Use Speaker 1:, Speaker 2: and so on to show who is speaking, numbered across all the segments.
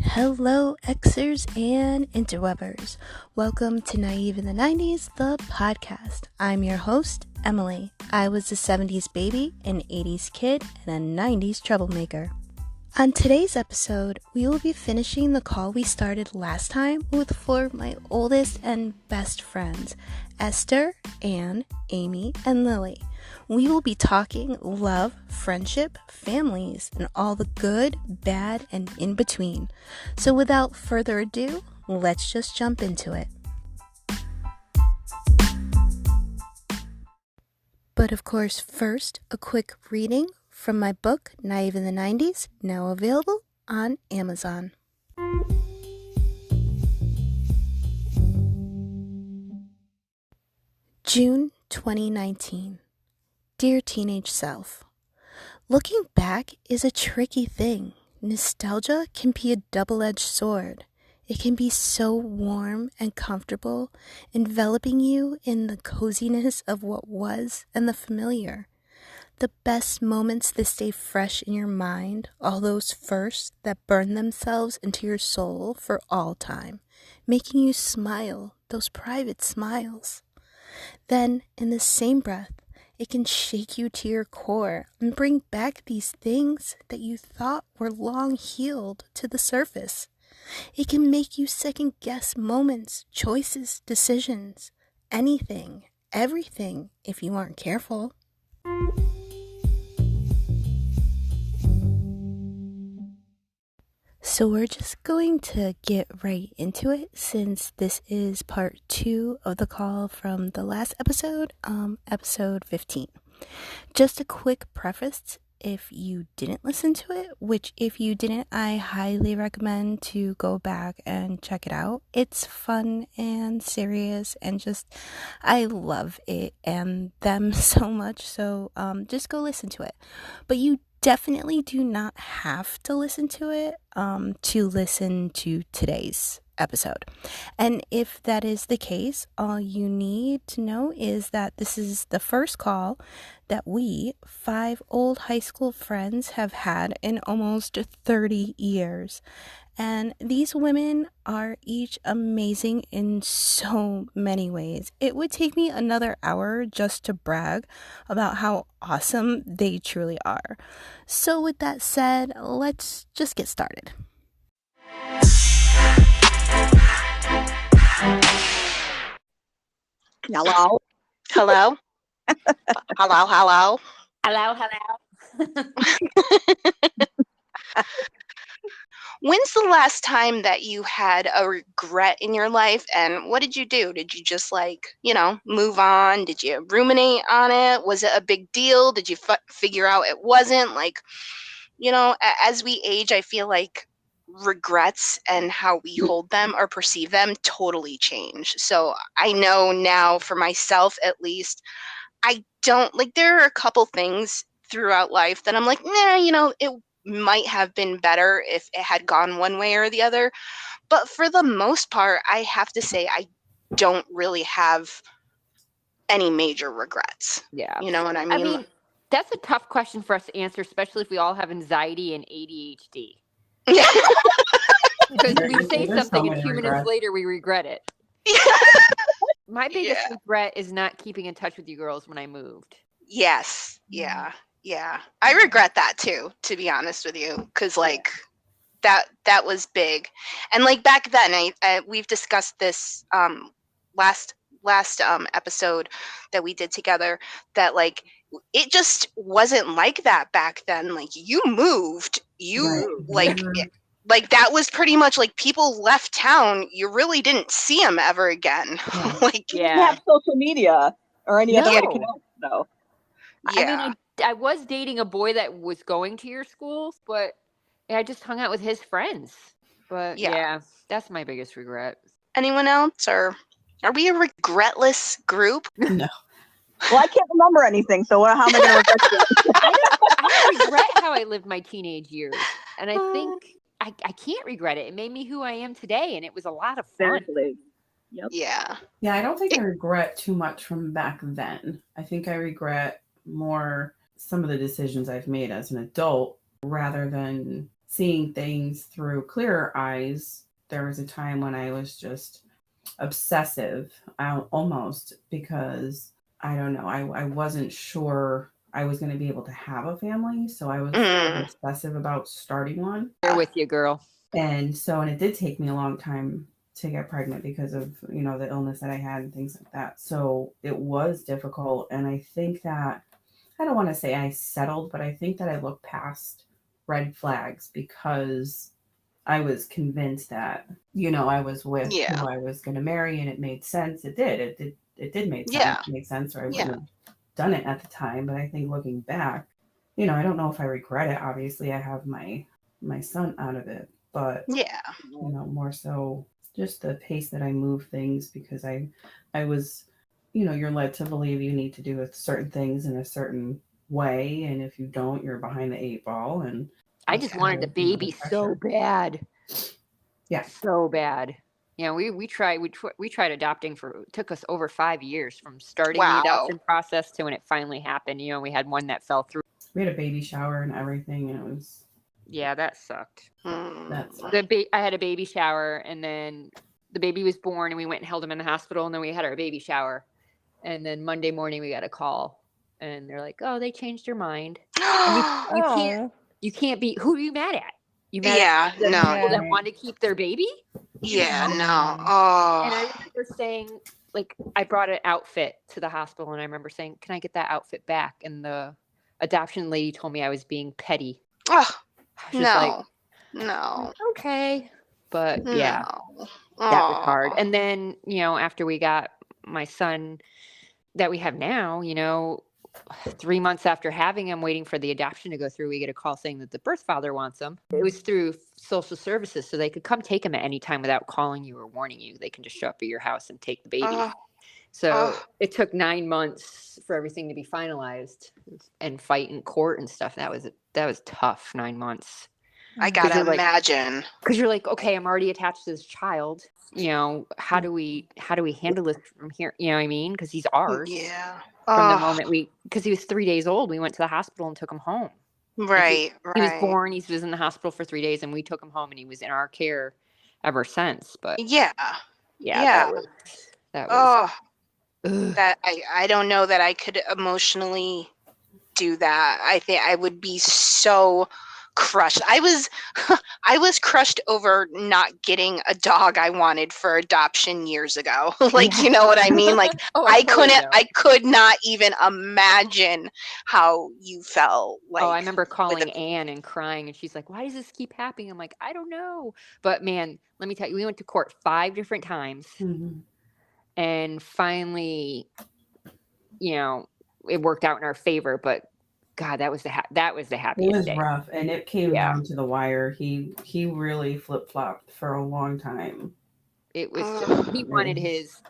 Speaker 1: Hello, Xers and interwebers. Welcome to Naive in the 90s, the podcast. I'm your host, Emily. I was a 70s baby, an 80s kid, and a 90s troublemaker. On today's episode, we will be finishing the call we started last time with four of my oldest and best friends, Esther, Anne, Amy, and Lily. We will be talking love, friendship, families, and all the good, bad, and in between. So without further ado, let's just jump into it. But of course, first, a quick reading from my book, Naive in the 90s, now available on Amazon. June 2019. Dear teenage self, looking back is a tricky thing. Nostalgia can be a double-edged sword. It can be so warm and comfortable, enveloping you in the coziness of what was and the familiar. The best moments that stay fresh in your mind, all those firsts that burn themselves into your soul for all time, making you smile, those private smiles. Then, in the same breath, it can shake you to your core and bring back these things that you thought were long healed to the surface. It can make you second guess moments, choices, decisions, anything, everything, if you aren't careful. So we're just going to get right into it since this is part 2 of the call from the last episode, episode 15. Just a quick preface if you didn't listen to it, which if you didn't, I highly recommend to go back and check it out. It's fun and serious and just, I love it and them so much, so just go listen to it. But you definitely do not have to listen to it to listen to today's episode. And if that is the case, all you need to know is that this is the first call that we, 5 old high school friends, have had in almost 30 years. And these women are each amazing in so many ways. It would take me another hour just to brag about how awesome they truly are. So with that said, let's just get started.
Speaker 2: Hello.
Speaker 3: Hello? Hello?
Speaker 4: Hello.
Speaker 3: When's the last time that you had a regret in your life, and what did you do? Did you just, move on? Did you ruminate on it? Was it a big deal? Did you figure out it wasn't? As we age, I feel like regrets and how we hold them or perceive them totally change. So I know now for myself, at least, I don't there are a couple things throughout life that I'm like, it might have been better if it had gone one way or the other. But for the most part, I have to say I don't really have any major regrets.
Speaker 4: Yeah.
Speaker 3: You know what I mean?
Speaker 4: I mean, that's a tough question for us to answer, especially if we all have anxiety and ADHD. Because we say something and 2 minutes later we regret it. My biggest regret is not keeping in touch with you girls when I moved.
Speaker 3: Yes. Yeah. I regret that too, to be honest with you, because that was big. And back then, we've discussed this last episode that we did together, that it just wasn't like that back then. You moved, that was pretty much people left town. You really didn't see them ever again.
Speaker 2: You didn't have social media or any other way to connect, though.
Speaker 3: Yeah.
Speaker 4: I mean, I was dating a boy that was going to your schools, but I just hung out with his friends. But yeah, that's my biggest regret.
Speaker 3: Anyone else, or are we a regretless group?
Speaker 2: No. Well, I can't remember anything, so how am I going to regret it?
Speaker 4: I don't regret how I lived my teenage years, and I think I can't regret it. It made me who I am today, and it was a lot of fun.
Speaker 2: Exactly. Yep.
Speaker 3: Yeah.
Speaker 5: Yeah, I don't think I regret too much from back then. I think I regret more some of the decisions I've made as an adult rather than seeing things through clearer eyes. There was a time when I was just obsessive, almost, because I don't know, I wasn't sure I was going to be able to have a family. So I was sort of obsessive about starting one.
Speaker 4: They're with you, girl.
Speaker 5: And it did take me a long time to get pregnant because of, the illness that I had and things like that. So it was difficult. And I think that, I don't want to say I settled, but I think that I looked past red flags because I was convinced that, I was with who I was going to marry, and it made sense. It did. It did make sense. It made sense, or I wouldn't have done it at the time. But I think looking back, I don't know if I regret it. Obviously, I have my son out of it, but more so just the pace that I move things, because I was, you're led to believe you need to do certain things in a certain way, and if you don't, you're behind the 8 ball. And
Speaker 4: I just wanted a baby so bad.
Speaker 5: Yeah,
Speaker 4: so bad. We tried adopting it took us over 5 years from starting the adoption process to when it finally happened. We had one that fell through.
Speaker 5: We had a baby shower and everything, and it was.
Speaker 4: Yeah, that sucked.
Speaker 5: I
Speaker 4: had a baby shower, and then the baby was born, and we went and held him in the hospital, and then we had our baby shower, and then Monday morning we got a call, and they're like, "Oh, they changed their mind." You can't be. Who are you mad at? You mad at the people that want to keep their baby?
Speaker 3: Yeah, no. Oh.
Speaker 4: And I remember saying, I brought an outfit to the hospital, and I remember saying, "Can I get that outfit back?" And the adoption lady told me I was being petty.
Speaker 3: Oh. No.
Speaker 4: Okay. But that was hard. And then, after we got my son that we have now, 3 months after having him, waiting for the adoption to go through, we get a call saying that the birth father wants him. It was through social services, so they could come take him at any time without calling you or warning you. They can just show up at your house and take the baby. It took 9 months for everything to be finalized and fight in court and stuff. That was tough. 9 months.
Speaker 3: I gotta imagine,
Speaker 4: because you're like, okay, I'm already attached to this child. How do we handle this from here? You know what I mean? Because he's ours.
Speaker 3: Yeah.
Speaker 4: From the moment because he was 3 days old, we went to the hospital and took him home.
Speaker 3: Right.
Speaker 4: He was born. He was in the hospital for 3 days, and we took him home, and he was in our care ever since. But that was.
Speaker 3: That I don't know that I could emotionally do that. I think I would be so crushed. I was crushed over not getting a dog I wanted for adoption years ago. You know what I mean? I could not even imagine how you felt.
Speaker 4: I remember calling Anne and crying, and she's like, "Why does this keep happening?" I'm like, "I don't know." But man, let me tell you, we went to court 5 different times. Mm-hmm. And finally, it worked out in our favor, but God, that was the happiest day.
Speaker 5: It was rough, and it came down to the wire. He really flip-flopped for a long time.
Speaker 4: It was he wanted his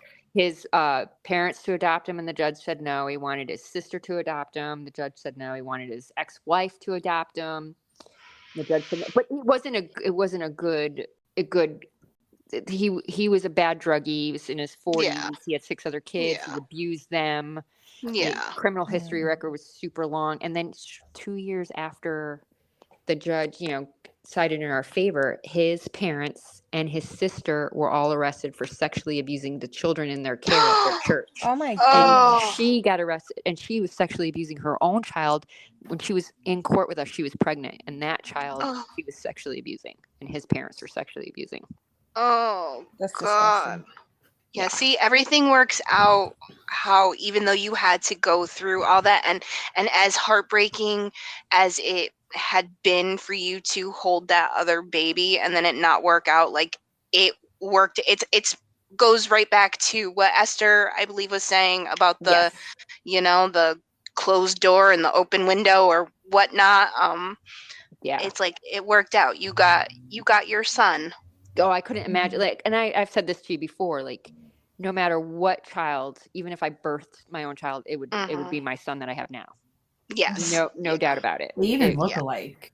Speaker 4: parents to adopt him, and the judge said no. He wanted his sister to adopt him. The judge said no. He wanted his ex-wife to adopt him. The judge said no. But it wasn't a good. He was a bad druggie. He was in his 40s. Yeah. He had 6 other kids. Yeah. He abused them.
Speaker 3: Yeah.
Speaker 4: His criminal history record was super long. And then 2 years after the judge, sided in our favor, his parents and his sister were all arrested for sexually abusing the children in their care at their church.
Speaker 6: Oh my God.
Speaker 4: And she got arrested, and she was sexually abusing her own child. When she was in court with us, she was pregnant, and that child she was sexually abusing, and his parents were sexually abusing.
Speaker 3: Oh,
Speaker 6: that's
Speaker 3: God.
Speaker 6: disgusting.
Speaker 3: Yeah, see, everything works out how, even though you had to go through all that, and as heartbreaking as it had been for you to hold that other baby and then it not work out, it worked. It's goes right back to what Esther, I believe, was saying about the, the closed door and the open window or whatnot. It's it worked out. You got your son.
Speaker 4: Oh, I couldn't imagine. And I've said this to you before. No matter what child, even if I birthed my own child, it would be my son that I have now.
Speaker 3: Yes.
Speaker 4: No doubt about it.
Speaker 5: We even look alike.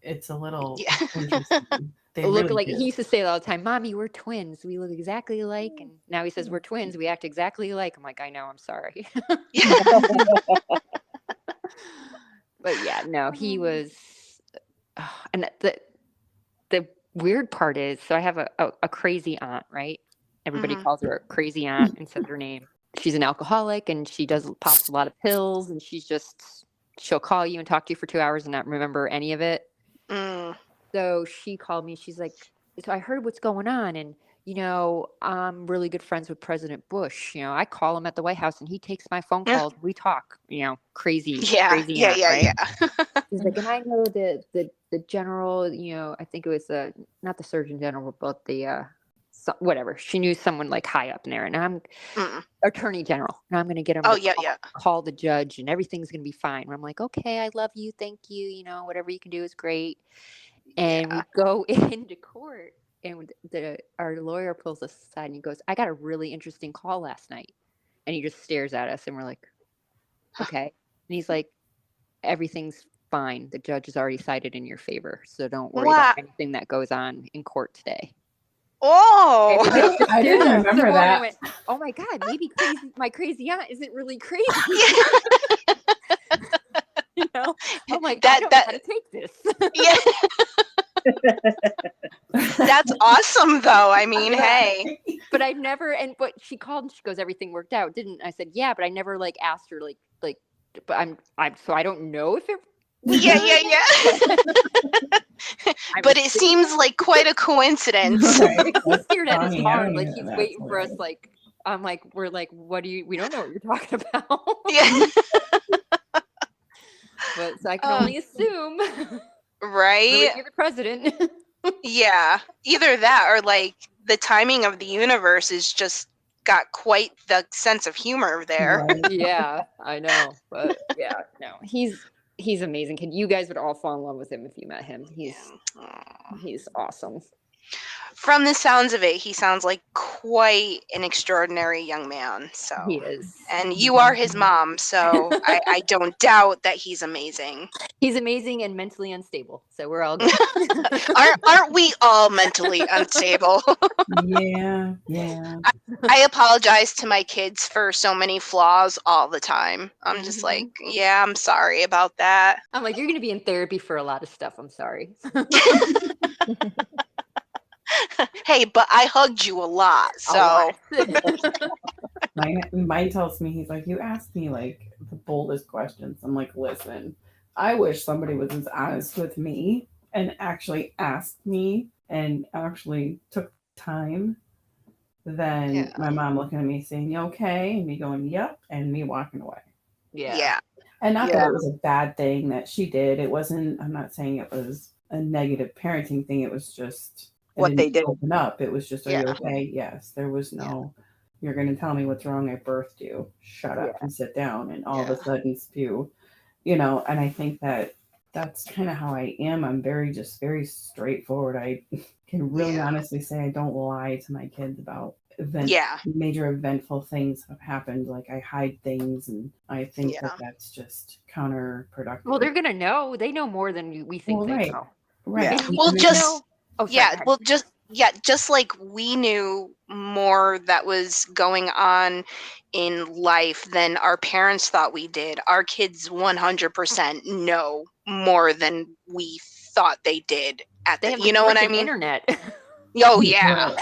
Speaker 5: It's a little interesting. They
Speaker 4: look
Speaker 5: really
Speaker 4: like
Speaker 5: do.
Speaker 4: he used to say it all the time, Mommy, we're twins. We look exactly alike. And now he says we're twins. We act exactly alike. I'm like, I know, I'm sorry. But yeah, no, he was, and the weird part is, so I have a crazy aunt, right? Everybody calls her a crazy aunt and says her name. She's an alcoholic and she pops a lot of pills, and she'll call you and talk to you for 2 hours and not remember any of it. So she called me. She's like, so I heard what's going on, and I'm really good friends with President Bush. I call him at the White House and he takes my phone calls. We talk, crazy aunt, right? She's like, and I know the general, I think it was not the Surgeon General, but the whatever. She knew someone like high up in there, and I'm Attorney General, and I'm going to get him to call the judge, and everything's going to be fine. And I'm like, okay, I love you, thank you. Whatever you can do is great. And we go into court, and our lawyer pulls us aside and he goes, I got a really interesting call last night. And he just stares at us, and we're like, okay. And he's like, everything's fine. The judge has already sided in your favor, so don't worry about anything that goes on in court today.
Speaker 2: Oh,
Speaker 5: I didn't remember that.
Speaker 4: Went, oh my God, maybe my crazy aunt isn't really crazy. I'm like, I don't know how to take this.
Speaker 3: That's awesome, though. I mean, hey.
Speaker 4: But I've never, but she called and she goes, everything worked out, didn't I? Said, yeah, but I never asked her but I'm so I don't know if it.
Speaker 3: Yeah. But it seems like quite a coincidence.
Speaker 4: He stared at us hard, like he's waiting for us. Like I'm like, we're like, what do you? We don't know what you're talking about.
Speaker 3: Yeah.
Speaker 4: But so I can only assume.
Speaker 3: Right.
Speaker 4: You're the president.
Speaker 3: Yeah. Either that or the timing of the universe is just got quite the sense of humor there.
Speaker 5: Right.
Speaker 4: Yeah, I know. But yeah, no. He's amazing. You guys would all fall in love with him if you met him. He's awesome.
Speaker 3: From the sounds of it, he sounds like quite an extraordinary young man. So
Speaker 4: he is.
Speaker 3: And you are his mom, so I don't doubt that he's amazing.
Speaker 4: He's amazing and mentally unstable. So we're all good.
Speaker 3: Aren't we all mentally unstable?
Speaker 5: Yeah.
Speaker 3: I apologize to my kids for so many flaws all the time. I'm just like, yeah, I'm sorry about that.
Speaker 4: I'm like, you're going to be in therapy for a lot of stuff. I'm sorry.
Speaker 3: Hey, but I hugged you a lot, so.
Speaker 5: Mine tells me, he's like, you asked me the boldest questions. I'm like, listen, I wish somebody was as honest with me and actually asked me and actually took time than my mom looking at me saying, you okay? And me going, yep, and me walking away.
Speaker 3: Yeah.
Speaker 5: And not that it was a bad thing that she did. It wasn't, I'm not saying it was a negative parenting thing. It was just
Speaker 2: what they did.
Speaker 5: Open up. It was just, are you okay? Yes. There was no, you're going to tell me what's wrong. I birthed you. Shut up and sit down. And all of a sudden spew, and I think that's kind of how I am. I'm very straightforward. I can really honestly say I don't lie to my kids about major eventful things have happened. I hide things, and I think that's just counterproductive.
Speaker 4: Well, they're gonna know. They know more than we think they know.
Speaker 5: Right.
Speaker 3: Yeah. Well, just like we knew more that was going on in life than our parents thought we did. Our kids 100% know more than we thought they did you know what I mean?
Speaker 4: Internet.
Speaker 3: Oh yeah.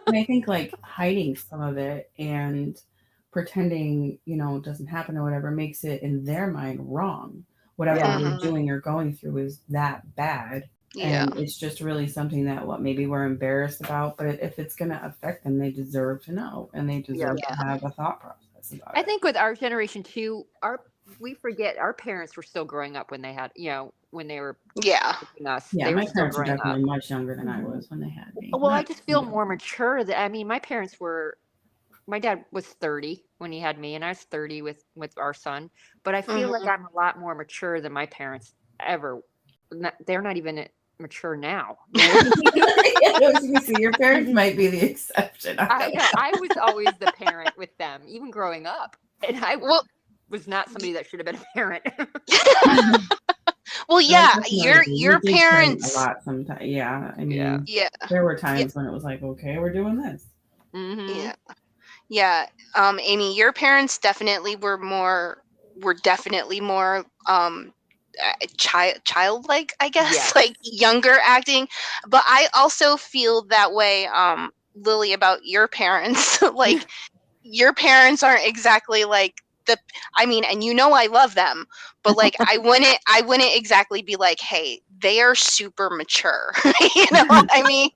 Speaker 5: And I think hiding some of it and pretending, it doesn't happen or whatever makes it in their mind wrong. Whatever you're doing or going through is that bad.
Speaker 3: Yeah.
Speaker 5: And it's just really something that maybe we're embarrassed about, but if it's going to affect them, they deserve to know, and they deserve to have a thought process about it.
Speaker 4: I think with our generation too, we forget our parents were still growing up when they had, when they were us.
Speaker 5: Yeah, my parents were definitely much younger than I was when they had me.
Speaker 4: Well, I just feel more mature. My dad was 30 when he had me, and I was 30 with our son. But I feel like I'm a lot more mature than my parents ever. They're not even mature now.
Speaker 5: See, your parents might be the exception.
Speaker 4: I was always the parent with them, even growing up, and I was not somebody that should have been a parent.
Speaker 3: Well, yeah, your
Speaker 5: We did
Speaker 3: parents
Speaker 5: a lot sometimes. Yeah, I mean,
Speaker 3: yeah.
Speaker 5: there were times when it was like, okay, we're doing this.
Speaker 3: Yeah. Yeah. Amy, your parents definitely were definitely more childlike, I guess,
Speaker 4: Yes.
Speaker 3: like younger acting. But I also feel that way, Lily, about your parents. Like your parents aren't exactly like I mean, and you know I love them, but like I wouldn't exactly be like, hey, they are super mature. You know what I mean?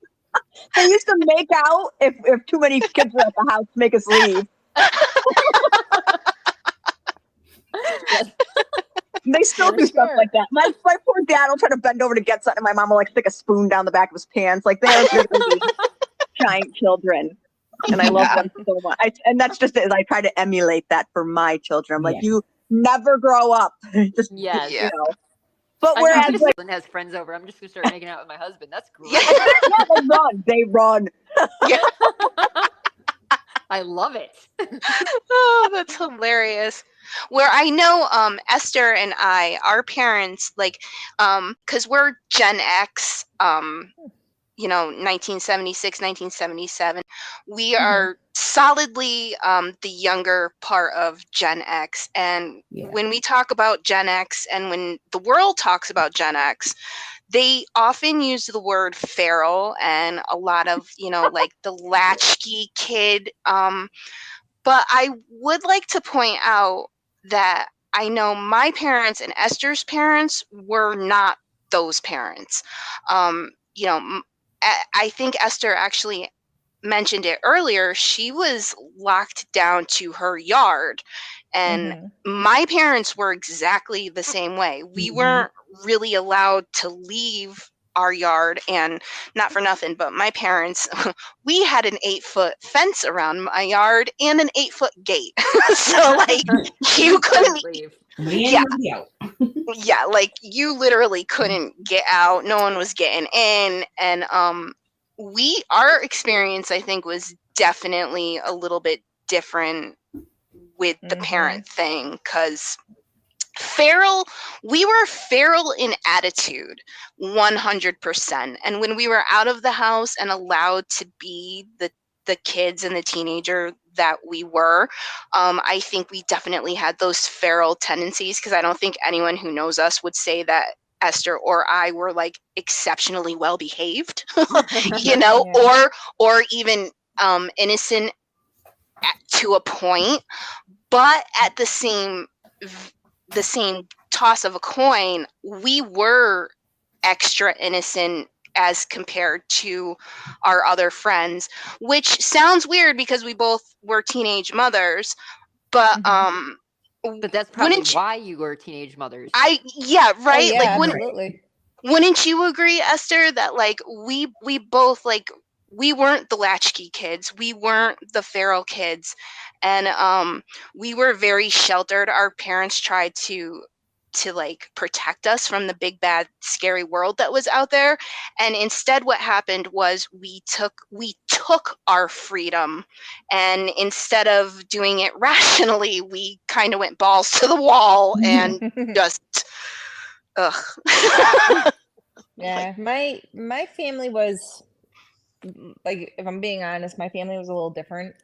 Speaker 2: They used to make out if too many kids were at the house, make us leave. They still do stuff like that. My poor dad will try to bend over to get something, and my mom will like stick a spoon down the back of his pants. Like they're literally giant children, and I love them so much. And that's just it. I try to emulate that for my children. I'm like, you never grow up. Just you know. But whereas like
Speaker 4: has friends over, I'm just gonna start making out with my husband. That's great.
Speaker 2: Yeah, they run.
Speaker 3: Yeah.
Speaker 4: I love it.
Speaker 3: Oh, that's hilarious. Where I know Esther and our parents, like, because we're Gen X, 1976, 1977. We are solidly the younger part of Gen X. And when we talk about Gen X and when the world talks about Gen X, they often use the word feral and a lot of, like the latchkey kid. But I would like to point out that I know my parents and Esther's parents were not those parents. I think Esther actually mentioned it earlier. She was locked down to her yard. And my parents were exactly the same way. We weren't really allowed to leave our yard, and not for nothing, but my parents, we had an 8-foot fence around my yard and an 8-foot gate. So like you couldn't
Speaker 5: leave.
Speaker 3: Yeah, like you literally couldn't get out. No one was getting in. And our experience, I think, was definitely a little bit different with the parent thing, because we were feral in attitude 100%. And when we were out of the house and allowed to be the kids and the teenager that we were, I think we definitely had those feral tendencies, because I don't think anyone who knows us would say that Esther or I were like exceptionally well behaved, or even innocent to a point. But at the same toss of a coin, we were extra innocent as compared to our other friends, which sounds weird because we both were teenage mothers. But
Speaker 4: but that's probably why you were teenage mothers.
Speaker 3: Right?
Speaker 6: Oh, yeah, like absolutely.
Speaker 3: Wouldn't you agree, Esther, that like we both, like, we weren't the latchkey kids, we weren't the feral kids, and we were very sheltered. Our parents tried to like protect us from the big bad scary world that was out there, and instead what happened was we took our freedom, and instead of doing it rationally, we kind of went balls to the wall and just
Speaker 6: Yeah, my family was, like, if I'm being honest, my family was a little different.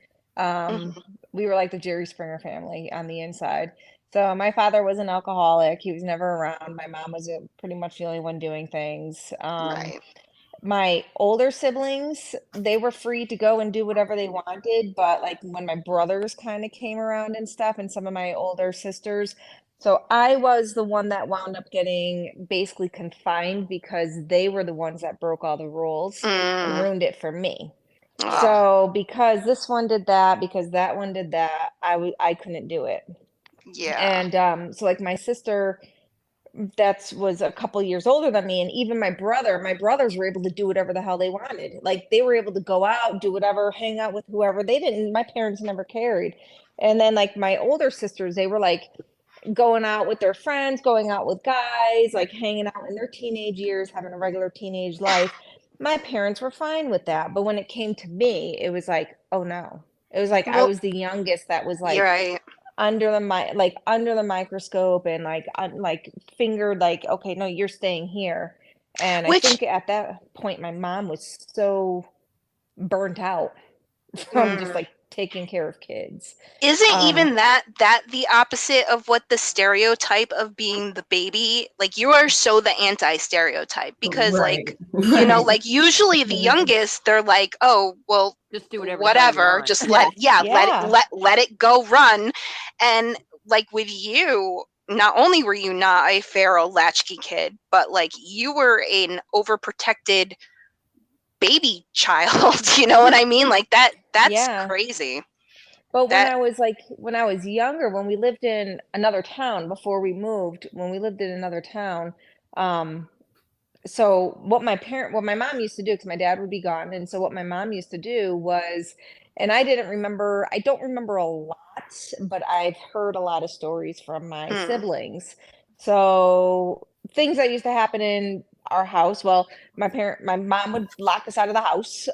Speaker 6: We were like the Jerry Springer family on the inside. So my father was an alcoholic. He was never around. My mom was pretty much the only one doing things.
Speaker 3: Right.
Speaker 6: My older siblings, they were free to go and do whatever they wanted. But like when my brothers kind of came around and stuff, and some of my older sisters, so I was the one that wound up getting basically confined because they were the ones that broke all the rules and ruined it for me. So because this one did that, because that one did that, I couldn't do it.
Speaker 3: Yeah.
Speaker 6: And so like my sister that was a couple years older than me, and even my brothers were able to do whatever the hell they wanted. Like they were able to go out, do whatever, hang out with whoever. They didn't, my parents never carried. And then like my older sisters, they were like going out with their friends, going out with guys, like hanging out in their teenage years, having a regular teenage life. My parents were fine with that. But when it came to me, it was like, oh no. It was like I was the youngest that was like,
Speaker 3: you're right.
Speaker 6: under the microscope and like fingered, like, okay, no, you're staying here. And I think at that point my mom was so burnt out from just like taking care of kids.
Speaker 3: Isn't even that the opposite of what the stereotype of being the baby? Like, you are so the anti-stereotype, because like, you know, like usually the youngest, they're like, oh, well,
Speaker 4: just do
Speaker 3: whatever, just let it go run. And like with you, not only were you not a feral latchkey kid, but like you were an overprotected baby child. You know what I mean? Like that's crazy.
Speaker 6: But when I was younger, when we lived in another town before we moved, so what my mom used to do, because my dad would be gone, and so what my mom used to do was, and I don't remember a lot, but I've heard a lot of stories from my siblings. So things that used to happen in our house. Well, my mom would lock us out of the house.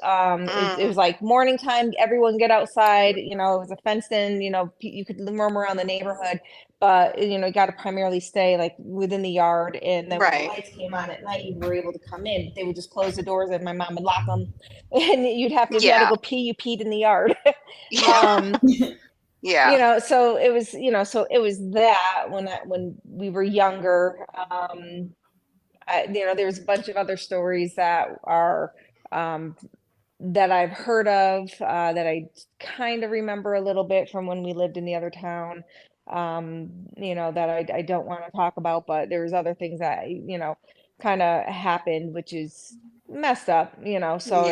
Speaker 6: It was like morning time, everyone get outside. You know, it was a fenced in. You know, you could roam around the neighborhood, but you know, you got to primarily stay like within the yard. And then when the lights came on at night, you were able to come in. They would just close the doors, and my mom would lock them, and if you had to go pee, you peed in the yard. You know, so it was, you know, so it was that when we were younger. You know, there's a bunch of other stories that are that I've heard of, that I kind of remember a little bit from when we lived in the other town, you know, that I don't want to talk about, but there's other things that, you know, kind of happened, which is messed up, you know. So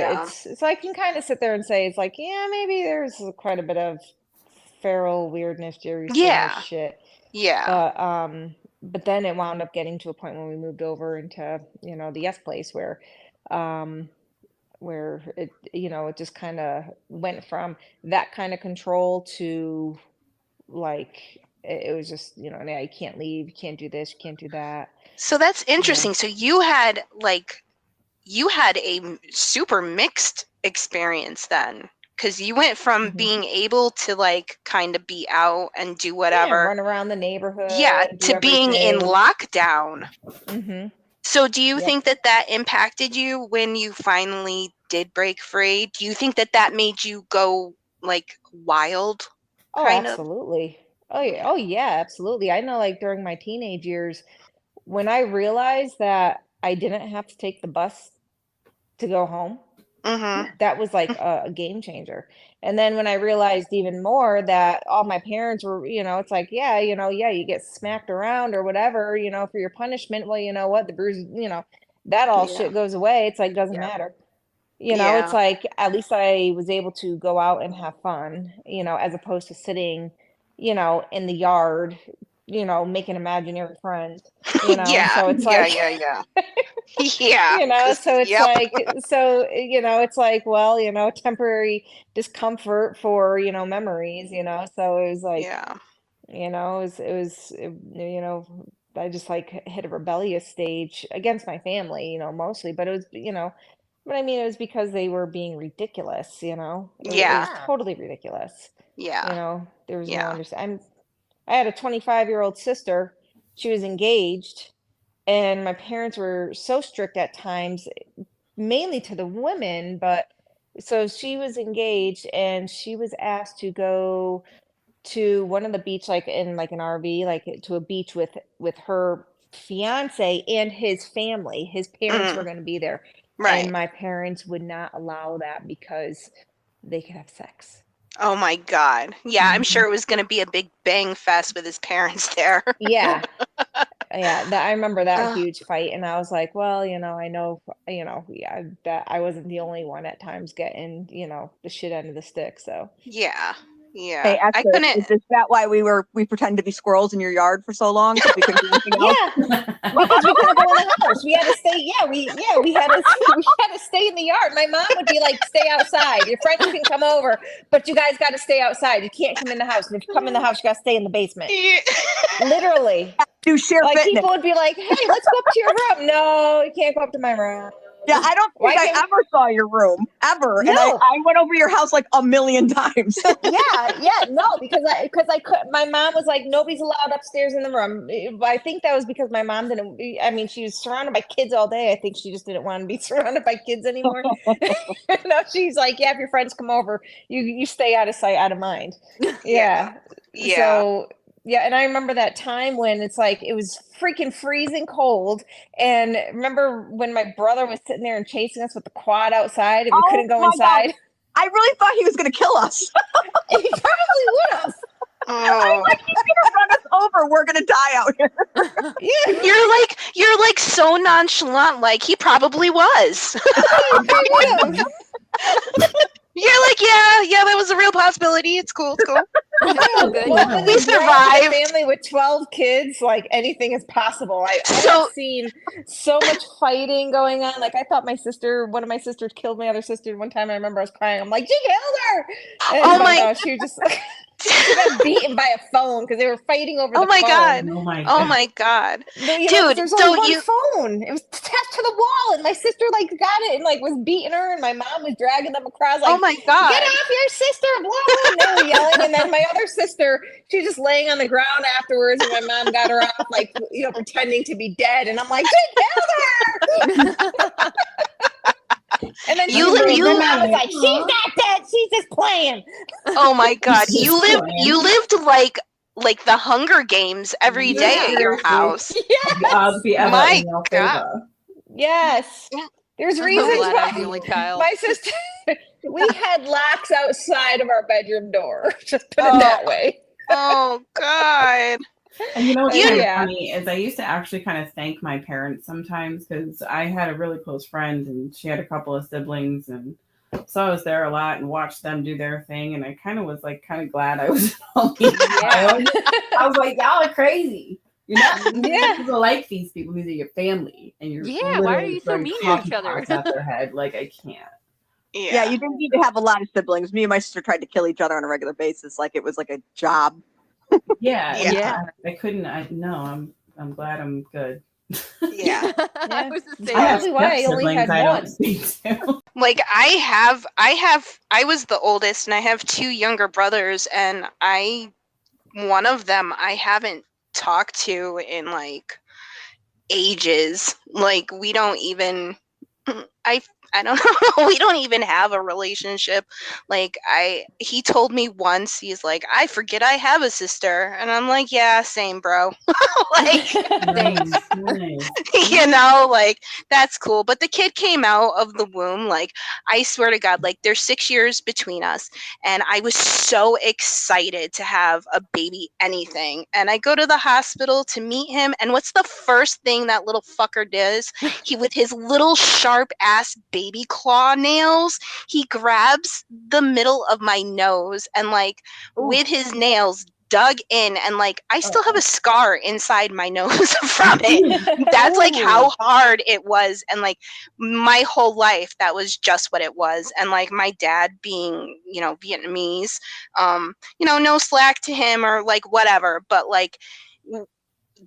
Speaker 6: so I can kind of sit there and say, it's like, yeah, maybe there's quite a bit of feral weirdness, Jerry Springer shit. But then it wound up getting to a point when we moved over into, you know, the S place where it, you know, it just kind of went from that kind of control to like, it was just, you know, now you can't leave, you can't do this, you can't do that.
Speaker 3: So that's interesting. So you had a super mixed experience then. Because you went from being able to like kind of be out and do whatever,
Speaker 6: run around the neighborhood,
Speaker 3: to being in lockdown. So do you think that impacted you when you finally did break free? Do you think that made you go like wild?
Speaker 6: Oh, absolutely. Oh yeah, absolutely. I know, like during my teenage years, when I realized that I didn't have to take the bus to go home, that was like a game changer. And then when I realized even more that all my parents were, you know, it's like, you get smacked around or whatever, you know, for your punishment. Well, you know what, the bruise, you know, that all shit goes away. It's like, doesn't matter. You know, it's like, at least I was able to go out and have fun, you know, as opposed to sitting, you know, in the yard, you know, making imaginary friends, you know. So it's like, you know, so it's like, so, you know, it's like, well, you know, temporary discomfort for, you know, memories, you know. So it was like, you know, you know, I just like hit a rebellious stage against my family, you know, mostly, but it was, you know, but I mean, it was because they were being ridiculous, you know. It was totally ridiculous. You know, there was no understanding. I had a 25-year-old sister. She was engaged, and my parents were so strict at times, mainly to the women, but so she was engaged and she was asked to go to one of the beach, like in like an RV, like to a beach with her fiance and his family. His parents were going to be there. And my parents would not allow that because they could have sex.
Speaker 3: Oh my God. Yeah, I'm sure it was going to be a big bang fest with his parents there.
Speaker 6: I remember that huge fight, and I was like, well, you know, I know, you know, that I wasn't the only one at times getting, you know, the shit end of the stick. So
Speaker 2: Hey, actually, is that why we pretended to be squirrels in your yard for so long? Because we couldn't do anything else?
Speaker 6: Because we couldn't go in the house. We had to stay. We had to stay in the yard. My mom would be like, "Stay outside. Your friends can come over, but you guys got to stay outside. You can't come in the house. And if you come in the house, you got to stay in the basement." Literally.
Speaker 2: Do share
Speaker 6: like
Speaker 2: fitness.
Speaker 6: People would be like, "Hey, let's go up to your room." No, you can't go up to my room.
Speaker 2: Yeah, I don't think I ever saw your room ever, and I went over your house like a million times.
Speaker 6: No, because I could. My mom was like, nobody's allowed upstairs in the room. I think that was because my mom didn't. I mean, she was surrounded by kids all day. I think she just didn't want to be surrounded by kids anymore. No, she's like, yeah, if your friends come over, you stay out of sight, out of mind. Yeah. So. Yeah, and I remember that time when it's like it was freaking freezing cold. And remember when my brother was sitting there and chasing us with the quad outside and we couldn't go inside?
Speaker 2: God. I really thought he was going to kill us.
Speaker 6: He probably would have.
Speaker 2: I'm like, he's gonna run us over. We're gonna die out here.
Speaker 3: You're like so nonchalant. Like he probably was. You're like, yeah, that was a real possibility. It's cool.
Speaker 6: Well, we survived. A family with 12 kids, like anything is possible. I have seen so much fighting going on. Like I thought one of my sisters killed my other sister. One time I remember I was crying. I'm like, she killed her. And no, she was just she got beaten by a phone because they were fighting over the phone.
Speaker 3: Oh my god.
Speaker 6: Dude, there's only one phone. It was attached to the wall, and my sister like got it and like was beating her, and my mom was dragging them across. Like,
Speaker 3: oh my god,
Speaker 6: get off your sister! Blah, blah. And they were yelling, and then my other sister, she was just laying on the ground afterwards, and my mom got her off, like pretending to be dead, and I'm like, she killed her. And then my mom was like, she's not dead, she's just playing.
Speaker 3: Oh my god, you lived like the Hunger Games every day at your house.
Speaker 6: Yes.
Speaker 3: My god.
Speaker 6: Yes. There's reasons why
Speaker 4: I'm the only child.
Speaker 6: My sister, we had locks outside of our bedroom door. Just put it that way.
Speaker 3: Oh god.
Speaker 5: And you know what's kind of funny is I used to actually kind of thank my parents sometimes because I had a really close friend and she had a couple of siblings, and so I was there a lot and watched them do their thing, and I kind of was like kind of glad I was only child. I was like, y'all are crazy. People like these people. These are your family, and you're
Speaker 4: why are you so mean to each other?
Speaker 5: At their head, like I can't.
Speaker 2: Yeah, you didn't need to have a lot of siblings. Me and my sister tried to kill each other on a regular basis, like it was like a job.
Speaker 5: I couldn't. I'm glad I'm good.
Speaker 3: Yeah.
Speaker 4: I was the same.
Speaker 6: That's why I only had one.
Speaker 3: Like I was the oldest, and I have two younger brothers, and one of them I haven't talked to in like ages. Like we don't even I don't know. We don't even have a relationship. Like he told me once, he's like, I forget I have a sister. And I'm like, yeah, same, bro. Like,
Speaker 5: nice.
Speaker 3: Like that's cool. But the kid came out of the womb. Like, I swear to God, like there's 6 years between us. And I was so excited to have a baby anything. And I go to the hospital to meet him. And what's the first thing that little fucker does? He, with his little sharp ass baby claw nails, he grabs the middle of my nose and like with his nails dug in, and like I still have a scar inside my nose from it. That's like how hard it was. And like my whole life that was just what it was. And like my dad being Vietnamese, no slack to him or like whatever, but like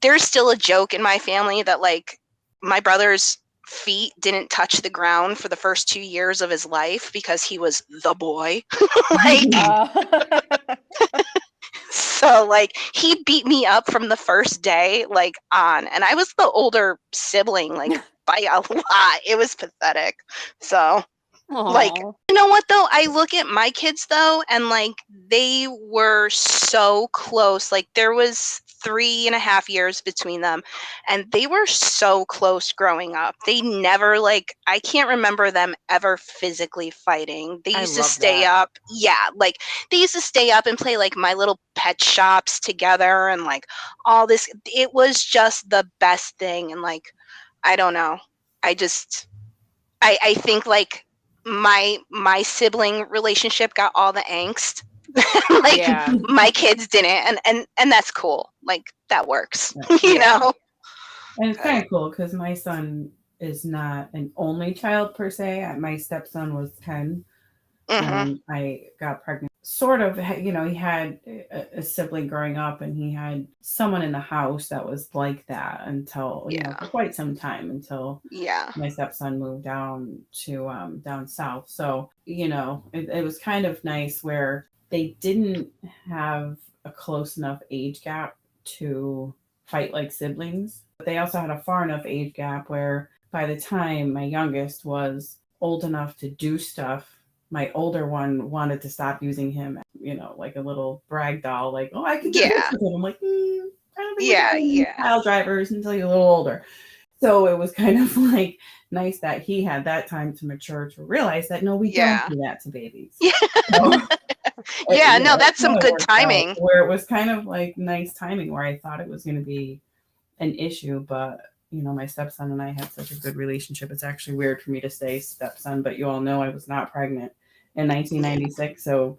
Speaker 3: there's still a joke in my family that like my brother's feet didn't touch the ground for the first 2 years of his life because he was the boy. So like he beat me up from the first day like on, and I was the older sibling like by a lot. It was pathetic. So like, you know what though? I look at my kids though, and like they were so close. Like there was 3.5 years between them, and they were so close growing up. They never I can't remember them ever physically fighting. They used to stay up. Yeah, like they used to stay up and play like My Little Pet Shops together and like all this. It was just the best thing. And like, I don't know. I think like my sibling relationship got all the angst. My kids didn't, and that's cool. Like that works.
Speaker 5: And it's kind of cool because my son is not an only child per se. My stepson was 10 when I got pregnant. sort of, he had a sibling growing up, and he had someone in the house that was like that until, for quite some time, until my stepson moved down to down south. So, it was kind of nice where they didn't have a close enough age gap to fight like siblings. But they also had a far enough age gap where by the time my youngest was old enough to do stuff, my older one wanted to stop using him, like a little brag doll, like, oh, I can do this with him. I'm like, I don't think pile drivers until you're a little older. So it was kind of like nice that he had that time to mature to realize that, no, we don't do that to babies. So,
Speaker 3: that's some good timing.
Speaker 5: Where it was kind of like nice timing, where I thought it was going to be an issue, but my stepson and I had such a good relationship. It's actually weird for me to say stepson, but you all know I was not pregnant in 1996. So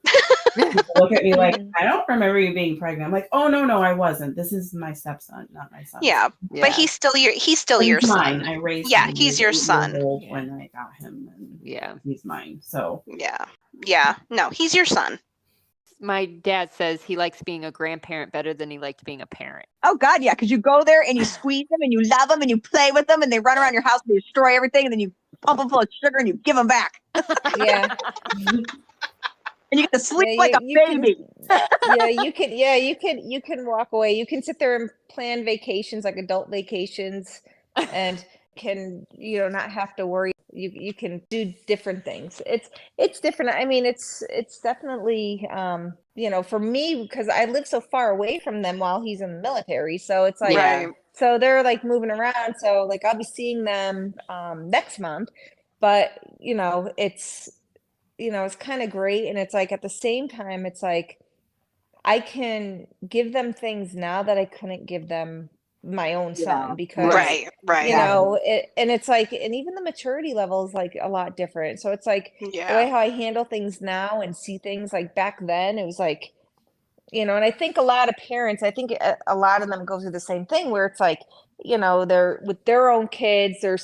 Speaker 5: people look at me like, I don't remember you being pregnant. I'm like, oh, no, I wasn't. This is my stepson, not my son.
Speaker 3: Yeah, but he's still your son.
Speaker 5: Mine. I raised him.
Speaker 3: He's your son.
Speaker 5: When I got him, and he's mine. So
Speaker 3: no, he's your son.
Speaker 4: My dad says he likes being a grandparent better than he liked being a parent.
Speaker 2: Oh, God, yeah, because you go there and you squeeze them and you love them and you play with them and they run around your house and they destroy everything, and then you pump them full of sugar and you give them back.
Speaker 6: Yeah.
Speaker 2: And you get to sleep like a baby.
Speaker 6: You can walk away. You can sit there and plan vacations, like adult vacations, and can not have to worry. You can do different things. It's different. I mean, it's definitely for me, because I live so far away from them while he's in the military. So it's like so they're like moving around. So like I'll be seeing them next month, but it's it's kind of great, and it's like at the same time it's like I can give them things now that I couldn't give them my own son, because and it's like, and even the maturity level is like a lot different. So it's like the way how I handle things now and see things, like back then it was like and I think a lot of parents, I think a lot of them go through the same thing where it's like they're with their own kids, they're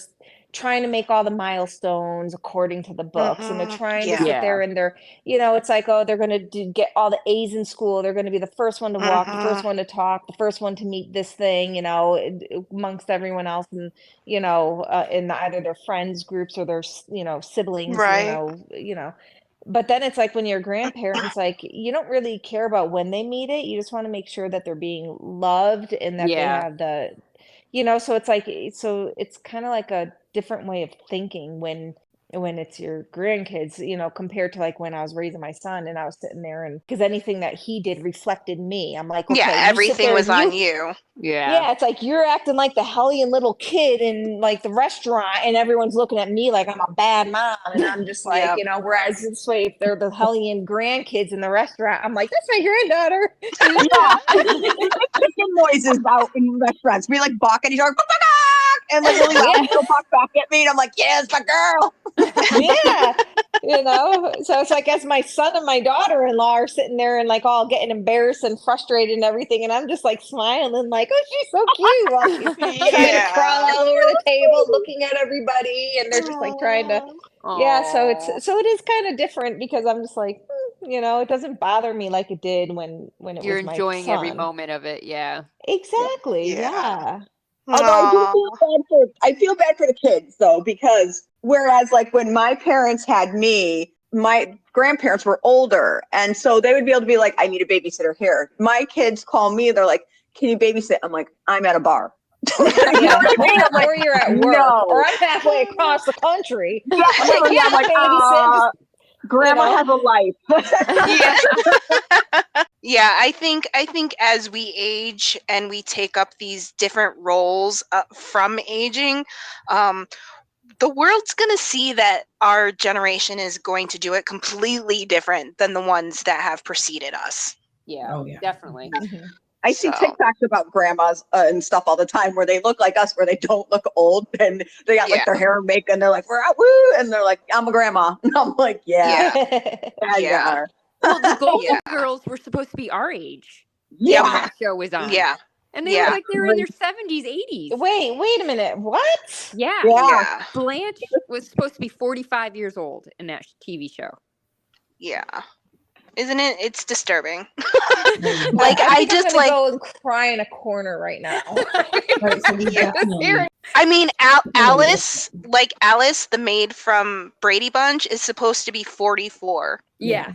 Speaker 6: trying to make all the milestones according to the books, and they're trying to sit there and they're it's like, oh, they're going to get all the A's in school, they're going to be the first one to walk, the first one to talk, the first one to meet this thing amongst everyone else, and in either their friends groups or their siblings, but then it's like when you're grandparents, like you don't really care about when they meet it, you just want to make sure that they're being loved and that they have the so it's like, so it's kind of like a different way of thinking when it's your grandkids, compared to like when I was raising my son and I was sitting there, and because anything that he did reflected me. I'm like, okay,
Speaker 3: everything was on you.
Speaker 6: Yeah, it's like you're acting like the hellion little kid in like the restaurant, and everyone's looking at me like I'm a bad mom, and I'm just like, whereas this way, if they're the hellion grandkids in the restaurant, I'm like, that's my granddaughter.
Speaker 2: Making noises out in restaurants, we like bark at each other, and like really loud, she'll bark back at me, and I'm like, yeah, it's my girl.
Speaker 6: So it's like, as my son and my daughter-in-law are sitting there and like all getting embarrassed and frustrated and everything, and I'm just like smiling like, oh, she's so cute, while she's trying to crawl all over the table looking at everybody, and they're just like trying to so it is kind of different, because I'm just like, it doesn't bother me like it did when it
Speaker 4: you're
Speaker 6: was my
Speaker 4: enjoying
Speaker 6: son.
Speaker 4: Every moment of it.
Speaker 6: Exactly.
Speaker 2: Although I feel bad for the kids though, because whereas like when my parents had me, my grandparents were older, and so they would be able to be like, I need a babysitter here. My kids call me, they're like, can you babysit? I'm like, I'm at a bar.
Speaker 6: Or you're at work, or I'm halfway across the country. I'm like, babysit.
Speaker 2: Grandma has a life.
Speaker 3: I think as we age and we take up these different roles from aging, the world's going to see that our generation is going to do it completely different than the ones that have preceded us.
Speaker 4: Definitely.
Speaker 2: I see TikToks about grandmas and stuff all the time where they look like us, where they don't look old, and they got like their hair and makeup, and they're like, we're out, woo, and they're like, I'm a grandma, and I'm like,
Speaker 3: Yeah.
Speaker 4: Well, the Golden Girls were supposed to be our age. When that show was on. And they look like they were in their 70s, 80s.
Speaker 6: Wait a minute. What?
Speaker 4: Yeah. Blanche was supposed to be 45 years old in that TV show.
Speaker 3: Isn't it? It's disturbing.
Speaker 6: Like I just like go and cry in a corner right now.
Speaker 5: Right, so we definitely,
Speaker 3: I mean, Alice, the maid from Brady Bunch, is supposed to be 44.
Speaker 4: Yeah.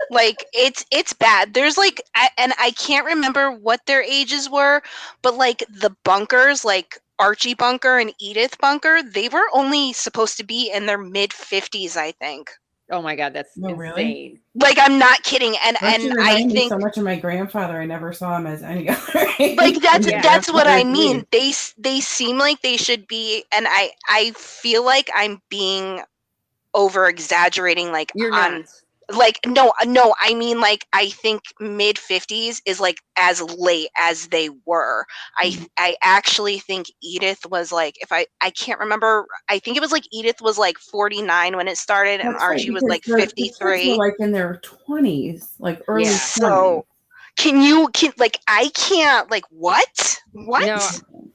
Speaker 3: Like it's bad. There's like, and I can't remember what their ages were, but like the Bunkers, like Archie Bunker and Edith Bunker, they were only supposed to be in their mid-50s, I think.
Speaker 4: Oh my God, that's insane.
Speaker 5: Really?
Speaker 3: Like, I'm not kidding. And I think
Speaker 5: so much of my grandfather, I never saw him as any other age.
Speaker 3: Like that's what I mean. They seem like they should be, and I feel like I'm being over exaggerating. Like
Speaker 4: you're not.
Speaker 3: Like no, I mean, like, I think mid-50s is like as late as they were. I actually think Edith was like, if I can't remember, I think it was like Edith was like 49 when it started, and Archie was like 53.
Speaker 5: Like in their 20s, like early 20s.
Speaker 3: So can like, I can't, like, what?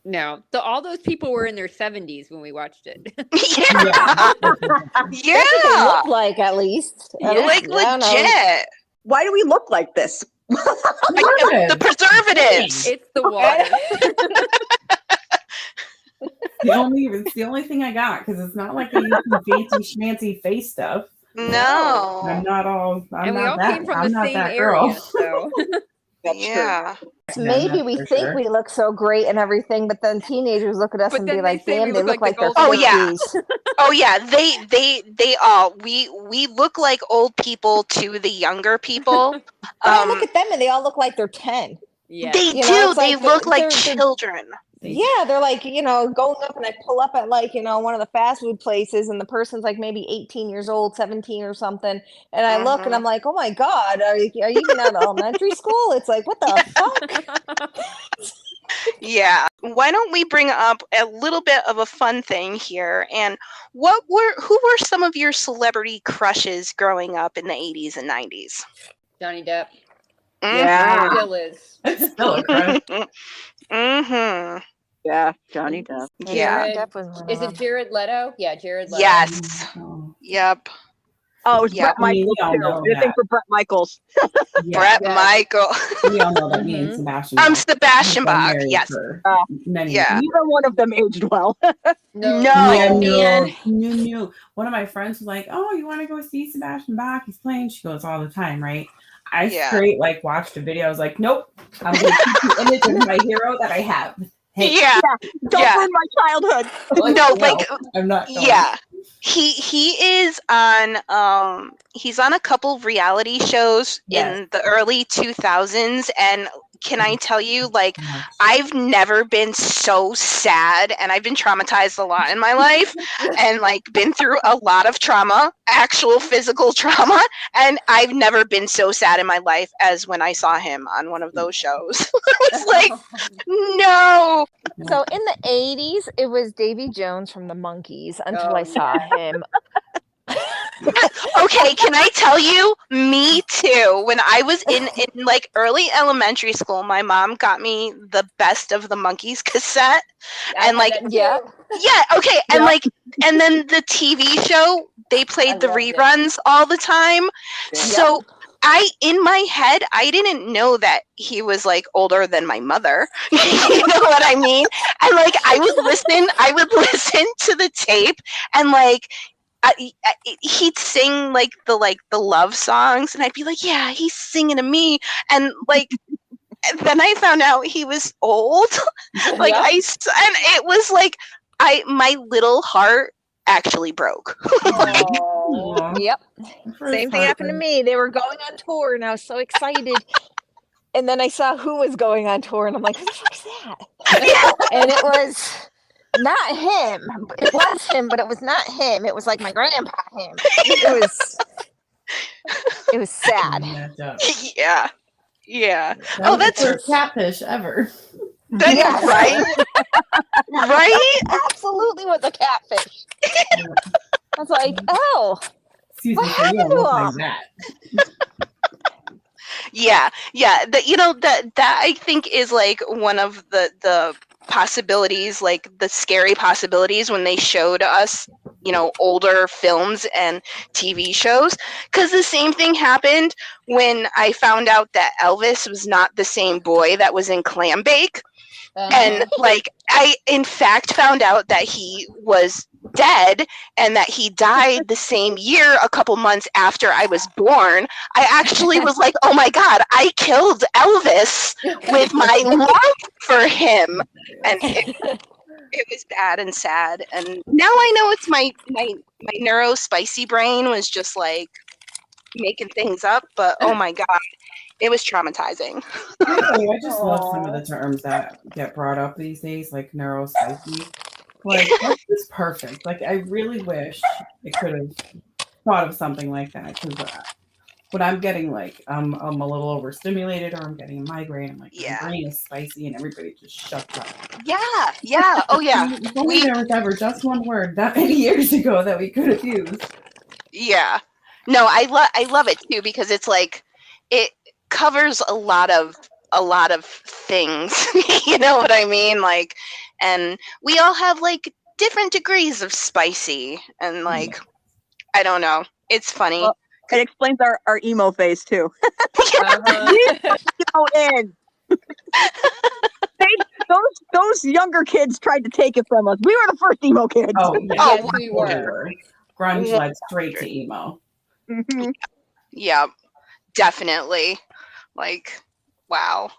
Speaker 4: No. So all those people were in their 70s when we watched it.
Speaker 3: Yeah. Yeah.
Speaker 6: That's what they look like, at least.
Speaker 3: Like, legit.
Speaker 2: Why do we look like this?
Speaker 3: The preservatives.
Speaker 4: It's the water.
Speaker 5: It's the only thing I got, because it's not like I use some fancy schmancy face stuff.
Speaker 3: No.
Speaker 5: I'm not
Speaker 4: came from the same area, so.
Speaker 3: Yeah.
Speaker 6: Maybe we think we look so great and everything, but then teenagers look at us and be like, "Damn, they look like they're 50s."
Speaker 3: Oh yeah. Oh yeah. They all we look like old people to the younger people.
Speaker 6: I look at them and they all look like they're 10.
Speaker 4: Yeah.
Speaker 3: They do. They look like children.
Speaker 6: Yeah, they're like, going up, and I pull up at like, one of the fast food places, and the person's like maybe 18 years old, 17 or something. And I look and I'm like, oh my God, are you even out of elementary school? It's like, what the fuck?
Speaker 3: Yeah. Why don't we bring up a little bit of a fun thing here? And who were some of your celebrity crushes growing up in the 80s and 90s?
Speaker 4: Johnny Depp.
Speaker 2: Yeah.
Speaker 4: Still is.
Speaker 5: It's still a crush.
Speaker 3: Mm-hmm.
Speaker 2: Yeah, Johnny Depp.
Speaker 3: Yeah.
Speaker 4: Is it Jared Leto? Yeah, Jared Leto.
Speaker 3: Yes. Yep.
Speaker 2: Oh, it's
Speaker 3: Yeah.
Speaker 2: Bret Michaels too. I think for Bret Michaels.
Speaker 3: Brett Michael.
Speaker 5: We all know that me and Sebastian.
Speaker 3: I'm Sebastian Bach. Yes.
Speaker 2: Neither one of them aged well.
Speaker 3: No.
Speaker 5: One of my friends was like, "Oh, you want to go see Sebastian Bach? He's playing." She goes all the time, right? I straight like watched a video. I was like, "Nope, I'm going to keep the image of my hero that I have." Hey.
Speaker 3: Yeah.
Speaker 2: Don't ruin my childhood.
Speaker 5: I'm not.
Speaker 3: Yeah. He is on he's on a couple reality shows in the early 2000s, and can I tell you, like, I've never been so sad, and I've been traumatized a lot in my life and like been through a lot of trauma, actual physical trauma, and I've never been so sad in my life as when I saw him on one of those shows. I was like, no.
Speaker 6: So in the 80s, it was Davy Jones from the Monkees until I saw him.
Speaker 3: Okay, can I tell you? Me too. When I was in like early elementary school, my mom got me the Best of the Monkees cassette, and like okay, and like, and then the TV show, they played the reruns all the time. So in my head, I didn't know that he was like older than my mother. You know what I mean? And like, I would listen to the tape, and like, he'd sing like the love songs, and I'd be like, yeah, he's singing to me. And like, then I found out he was old. Like, and it was like, my little heart actually broke.
Speaker 6: Yep. Same thing happened to me. They were going on tour, and I was so excited. And then I saw who was going on tour, and I'm like, who the fuck's that? And it was not him. It was him, but it was not him. It was like my grandpa him. It was sad.
Speaker 3: Yeah.
Speaker 5: Oh, that's the worst catfish ever.
Speaker 3: Right? Right?
Speaker 6: Absolutely was a catfish. I was like, oh,
Speaker 5: excuse
Speaker 6: what
Speaker 5: me,
Speaker 6: happened to him?
Speaker 5: like that.
Speaker 3: Yeah. That I think is like one of the possibilities, like the scary possibilities when they showed us, you know, older films and TV shows. Because the same thing happened when I found out that Elvis was not the same boy that was in Clam Bake. And like, I in fact found out that he was dead and that he died the same year, a couple months after I was born. I actually was like, oh my God, I killed Elvis with my love for him. And it was bad and sad. And now I know it's my neuro spicy brain was just like making things up. But oh my God, it was traumatizing.
Speaker 5: I just love some of the terms that get brought up these days, like neurospicy. Like, that's just perfect. Like, I really wish I could have thought of something like that, because when I'm getting like I'm a little overstimulated or I'm getting a migraine, I'm like, my brain is spicy, and everybody just shuts up.
Speaker 3: Yeah. Oh yeah.
Speaker 5: If only there was ever just one word that many years ago that we could have used.
Speaker 3: Yeah. No, I love it too, because it's like it covers a lot of things. You know what I mean? Like, and we all have like different degrees of spicy, and like I don't know. It's funny.
Speaker 2: Well, it explains our emo phase too. Those younger kids tried to take it from us. We were the first emo kids.
Speaker 5: Oh, yeah.
Speaker 4: Yes, we were.
Speaker 5: Grunge led straight to emo.
Speaker 2: Mm-hmm.
Speaker 3: Yeah, definitely. Like, wow.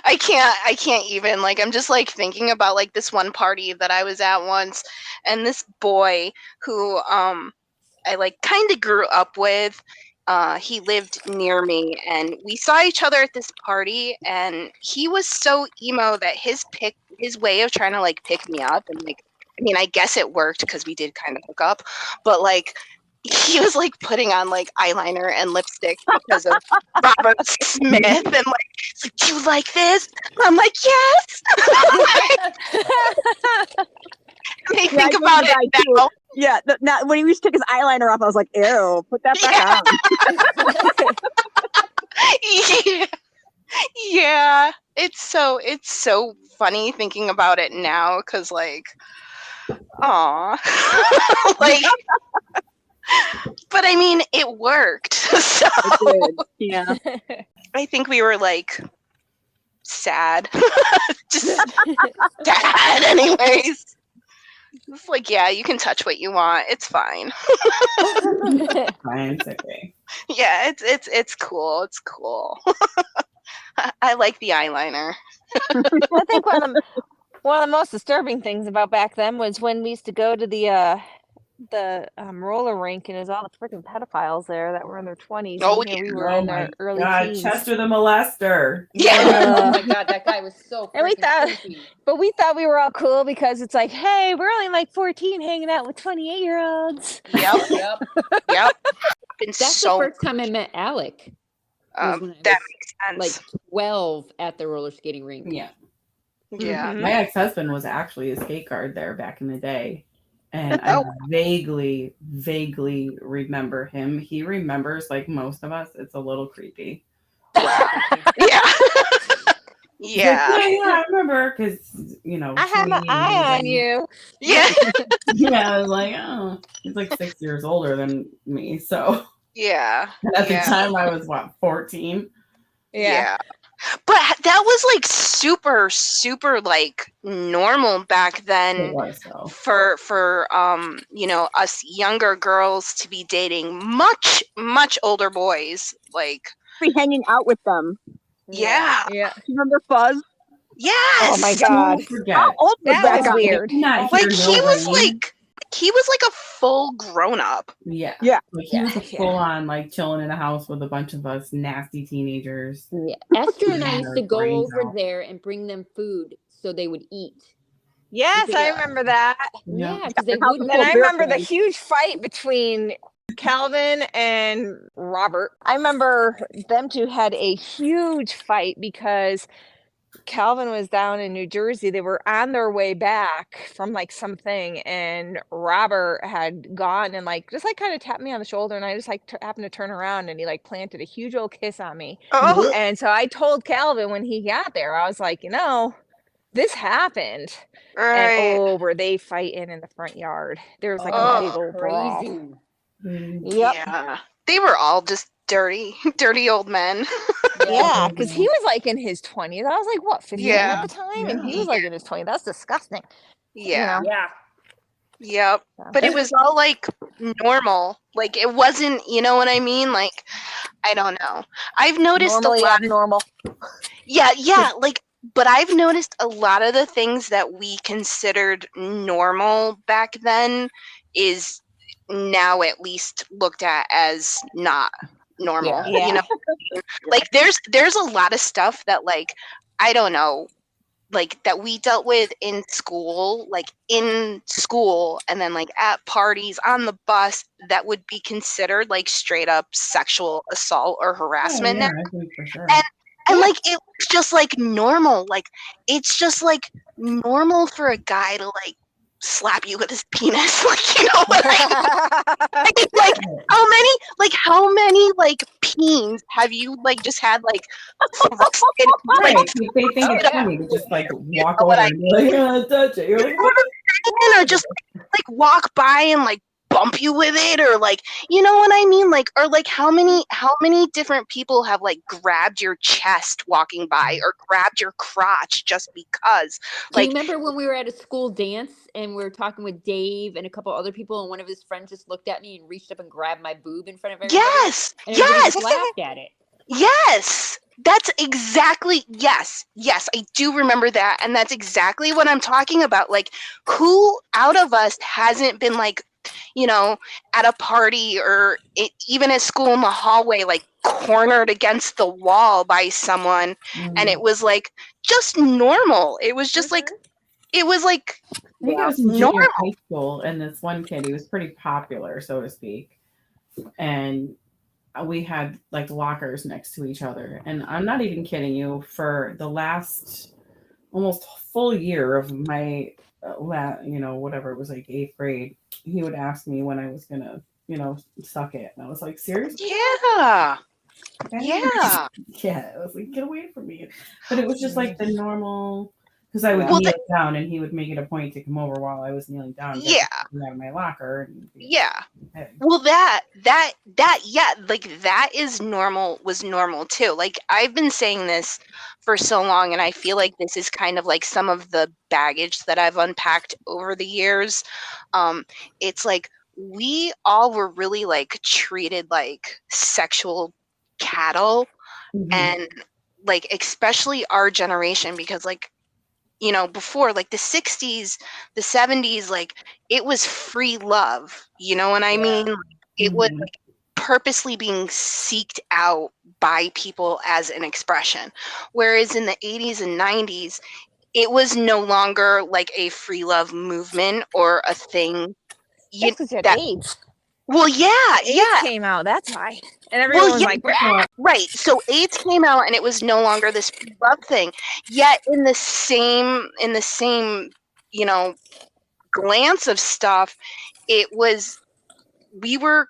Speaker 3: I can't even, like, I'm just like thinking about like this one party that I was at once, and this boy who I like kind of grew up with, he lived near me, and we saw each other at this party, and he was so emo that his way of trying to like pick me up, and like, I mean, I guess it worked because we did kind of hook up, but like he was like putting on like eyeliner and lipstick because of Robert Smith, and like, it's like, do you like this? I'm like, yes. And I think about it now.
Speaker 2: Yeah, now when he used to take his eyeliner off, I was like, ew, put that back on. Yeah, it's so funny thinking about it now, because like, aw. Like, but I mean, it worked. So it did. Yeah.
Speaker 3: I think we were like sad. Just sad anyways. It's like, yeah, you can touch what you want. It's fine.
Speaker 5: Fine, it's okay.
Speaker 3: Yeah, it's cool. It's cool. I like the eyeliner.
Speaker 6: I think one of the most disturbing things about back then was when we used to go to the roller rink, and there's all the freaking pedophiles there that were in their 20s.
Speaker 3: Oh,
Speaker 6: and here we were in our early teens.
Speaker 5: Chester the molester.
Speaker 3: Yeah.
Speaker 4: Oh my God, that guy was so
Speaker 6: And we thought we were all cool because it's like, hey, we're only like 14 hanging out with
Speaker 3: Yep.28-year-olds.
Speaker 4: That's
Speaker 3: so
Speaker 4: the first time I met Alec.
Speaker 3: that makes sense.
Speaker 4: Like 12 at the roller skating rink.
Speaker 5: Yeah.
Speaker 3: Yeah.
Speaker 5: My ex-husband was actually a skate guard there back in the day. And I vaguely remember him. He remembers, like most of us. It's a little creepy.
Speaker 3: Yeah. Yeah.
Speaker 5: Like, I remember, because, you know.
Speaker 6: I have an eye on you.
Speaker 3: Yeah.
Speaker 5: Yeah, I was like, oh. He's like 6 years older than me, so.
Speaker 3: Yeah.
Speaker 5: And at the time, I was, 14?
Speaker 3: Yeah. But that was like super, super like normal back then.
Speaker 5: It was, though.
Speaker 3: For you know, us younger girls to be dating much, much older boys. Like,
Speaker 2: Be hanging out with them.
Speaker 3: Yeah.
Speaker 2: You remember Fuzz?
Speaker 3: Yes.
Speaker 6: Oh my God.
Speaker 2: How old was
Speaker 6: That was weird.
Speaker 3: Like he was like a full grown up.
Speaker 5: Yeah.
Speaker 2: Yeah.
Speaker 5: Like he was a full on like chilling in a house with a bunch of us nasty teenagers.
Speaker 4: Yeah. Esther and I used to go over there and bring them food so they would eat.
Speaker 6: Yes, I remember that.
Speaker 4: Yeah, because they wouldn't.
Speaker 6: And I remember the huge fight between Calvin and Robert. I remember them two had a huge fight because Calvin was down in New Jersey. They were on their way back from like something, and Robert had gone and like just like kind of tapped me on the shoulder, and I just like happened to turn around, and he like planted a huge old kiss on me.
Speaker 3: Oh.
Speaker 6: And so I told Calvin when he got there, I was like, you know, this happened.
Speaker 3: Right.
Speaker 6: And were they fighting in the front yard? There was like a big old brawl.
Speaker 5: Mm.
Speaker 6: Yep.
Speaker 3: Yeah. They were all just dirty old men.
Speaker 6: Yeah, because he was like in his 20s. I was like, what, 15 at the time? And he was like in his 20s. That's disgusting.
Speaker 3: Yeah.
Speaker 6: You know?
Speaker 3: Yep. But it was all like normal. Like it wasn't, you know what I mean? Like, I don't know. I've noticed
Speaker 6: Normally
Speaker 3: a lot.
Speaker 6: abnormal.
Speaker 3: Yeah. Like, but I've noticed a lot of the things that we considered normal back then is now at least looked at as not normal.
Speaker 6: Yeah.
Speaker 3: You know, like there's a lot of stuff that like I don't know, like that we dealt with in school, and then like at parties on the bus that would be considered like straight up sexual assault or harassment now.
Speaker 5: I think for sure.
Speaker 3: And like it's just like normal. Like it's just like normal for a guy to like slap you with his penis. Like, you know what I mean? Like how many like peens have you like just had like thrust in,
Speaker 5: Right.
Speaker 3: like,
Speaker 5: They think it's funny to just like walk over and be like, oh, touch it. You're like,
Speaker 3: or just like walk by and like bump you with it, or like, you know what I mean? Like, or like how many different people have like grabbed your chest walking by or grabbed your crotch just because?
Speaker 4: Do
Speaker 3: Like,
Speaker 4: you remember when we were at a school dance and we were talking with Dave and a couple other people, and one of his friends just looked at me and reached up and grabbed my boob in front of everybody?
Speaker 3: yes,
Speaker 4: And everybody just laughed at it.
Speaker 3: yes. That's exactly, yes, I do remember that. And that's exactly what I'm talking about. Like, who out of us hasn't been like, you know, at a party or even at school in the hallway, like cornered against the wall by someone, and it was like just normal. It was just like, it was like
Speaker 5: I think I was in junior high school, and this one kid, he was pretty popular, so to speak, and we had like lockers next to each other. And I'm not even kidding you, for the last almost full year of my whatever it was, like 8th grade, he would ask me when I was gonna suck it, and I was like, seriously?
Speaker 3: Yeah.
Speaker 5: I was like, get away from me. But it was just like the normal, because I would kneel down and he would make it a point to come over while I was kneeling down out of my locker
Speaker 3: well, that like that is normal, was normal too. Like, I've been saying this for so long, and I feel like this is kind of like some of the baggage that I've unpacked over the years. It's like we all were really like treated like sexual cattle, and like especially our generation, because like, you know, before, like the 60s, the 70s, like it was free love, you know what I mean? Like, it was like purposely being seeked out by people as an expression, whereas in the 80s and 90s it was no longer like a free love movement or a thing.
Speaker 6: AIDS.
Speaker 3: Well,
Speaker 6: AIDS came out, that's why. And everyone was like,
Speaker 3: right. So AIDS came out, and it was no longer this free love thing. Yet in the same, you know, glance of stuff, it was, we were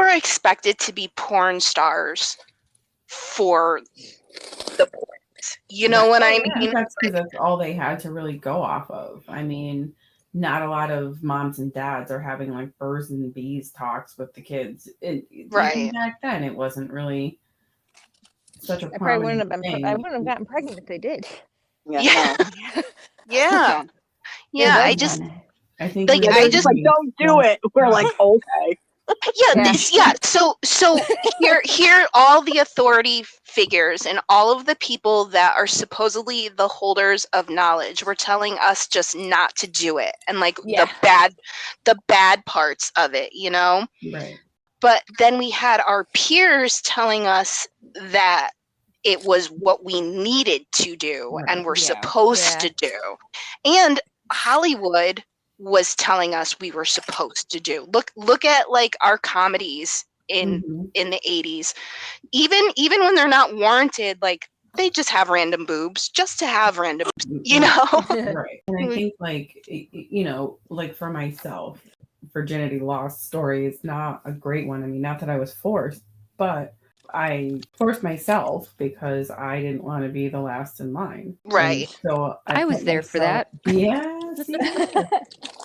Speaker 3: expected to be porn stars for the porn. You know what I mean?
Speaker 5: That's because that's all they had to really go off of. I mean, not a lot of moms and dads are having like birds and bees talks with the kids. Even back then, it wasn't really such a prominent thing.
Speaker 6: I wouldn't have gotten pregnant if they did.
Speaker 3: Yeah. I think
Speaker 2: like, I just like, don't do it. We're like, okay.
Speaker 3: So here all the authority figures and all of the people that are supposedly the holders of knowledge were telling us just not to do it, and like the bad parts of it, you know?
Speaker 5: Right.
Speaker 3: But then we had our peers telling us that it was what we needed to do and we're supposed to do. And Hollywood was telling us we were supposed to do. Look at like our comedies in the 80s. Even when they're not warranted, like they just have random boobs just to have random boobs, you know?
Speaker 5: Right. And I think like, you know, like for myself, virginity loss story is not a great one. I mean, not that I was forced, but I forced myself because I didn't want to be the last in line.
Speaker 3: Right.
Speaker 5: And so
Speaker 4: I was there for that.
Speaker 5: Yeah. See,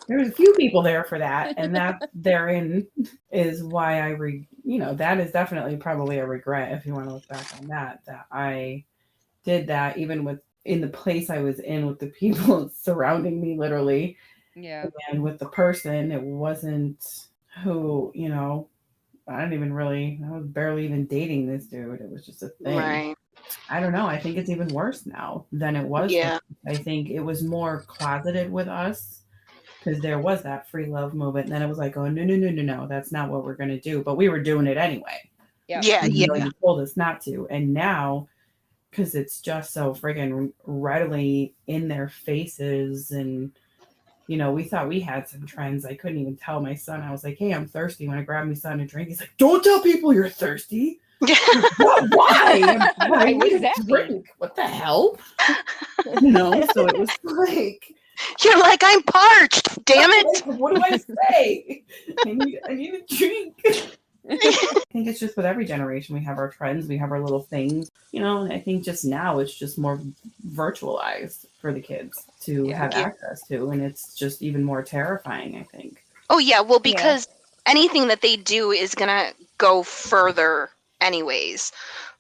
Speaker 5: there was a few people there for that. And that therein is why that is definitely probably a regret if you want to look back on that I did that even in the place I was in with the people surrounding me literally.
Speaker 4: Yeah.
Speaker 5: And with the person, it wasn't who, I was barely even dating this dude. It was just a thing.
Speaker 3: Right.
Speaker 5: I don't know. I think it's even worse now than it was.
Speaker 3: Yeah.
Speaker 5: I think it was more closeted with us because there was that free love movement. And then it was like, oh, no, that's not what we're going to do. But we were doing it anyway.
Speaker 3: Yeah.
Speaker 5: You told us not to. And now, because it's just so friggin' readily in their faces and, we thought we had some trends. I couldn't even tell my son. I was like, hey, I'm thirsty. Want to grab me something to drink? He's like, don't tell people you're thirsty. Why? I need a drink. What the hell? So it was like...
Speaker 3: You're like, I'm parched. Damn it.
Speaker 5: What do I say? I need a drink. I think it's just with every generation. We have our trends. We have our little things. And I think just now it's just more virtualized for the kids to have access to. And it's just even more terrifying, I think.
Speaker 3: Oh, yeah. Well, because anything that they do is going to go further anyways.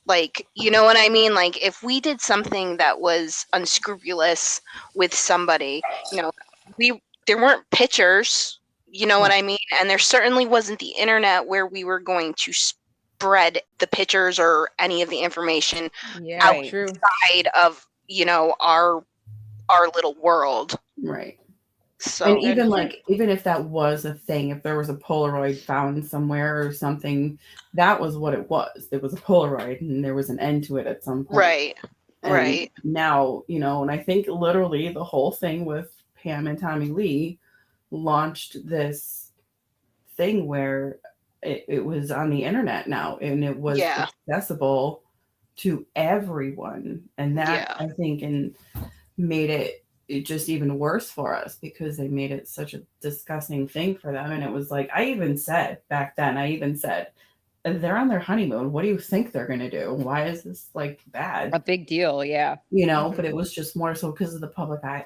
Speaker 3: Like, you know what I mean? Like, if we did something that was unscrupulous with somebody, there weren't pictures, you know what I mean? And there certainly wasn't the internet where we were going to spread the pictures or any of the information outside of, our little world.
Speaker 5: Right.
Speaker 3: So,
Speaker 5: and even if that was a thing, if there was a Polaroid found somewhere or something, that was what it was. It was a Polaroid and there was an end to it at some point.
Speaker 3: Right.
Speaker 5: And
Speaker 3: right.
Speaker 5: Now, and I think literally the whole thing with Pam and Tommy Lee launched this thing where it was on the internet now and it was accessible to everyone. And that I think made it just even worse for us because they made it such a disgusting thing for them. And it was like, I even said back then, they're on their honeymoon. What do you think they're going to do? Why is this like bad?
Speaker 4: A big deal. Yeah.
Speaker 5: But it was just more so because of the public eye,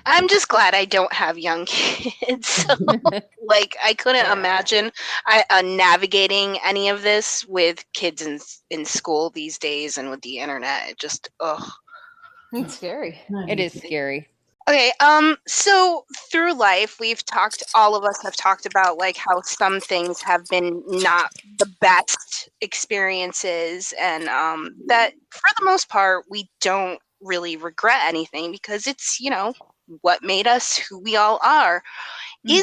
Speaker 3: I'm just glad I don't have young kids. So, like, I couldn't imagine navigating any of this with kids in school these days and with the internet. It just,
Speaker 4: it's scary. It is scary.
Speaker 3: Okay, so through life, all of us have talked about like how some things have been not the best experiences and that for the most part, we don't really regret anything because it's, what made us who we all are. Mm-hmm.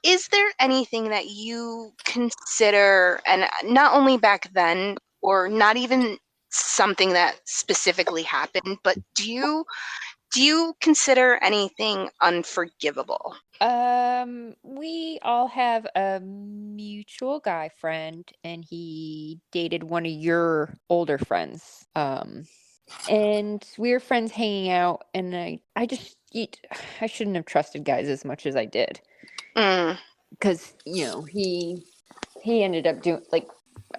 Speaker 3: Is there anything that you consider, and not only back then or not even something that specifically happened, but do you consider anything unforgivable?
Speaker 4: We all have a mutual guy friend and he dated one of your older friends. And we were friends hanging out and I shouldn't have trusted guys as much as I did. Because, he ended up doing like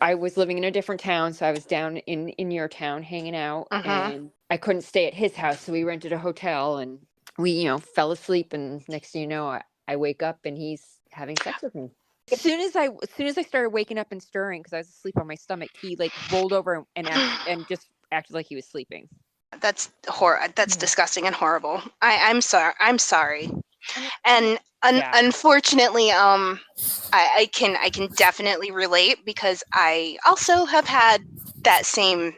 Speaker 4: I was living in a different town, so I was down in your town hanging out, and I couldn't stay at his house, so we rented a hotel, and we, fell asleep, and next thing you know, I wake up, and he's having sex with me. As soon as I started waking up and stirring, because I was asleep on my stomach, he like rolled over and just acted like he was sleeping.
Speaker 3: That's That's disgusting and horrible. I'm sorry. And unfortunately, I can definitely relate because I also have had that same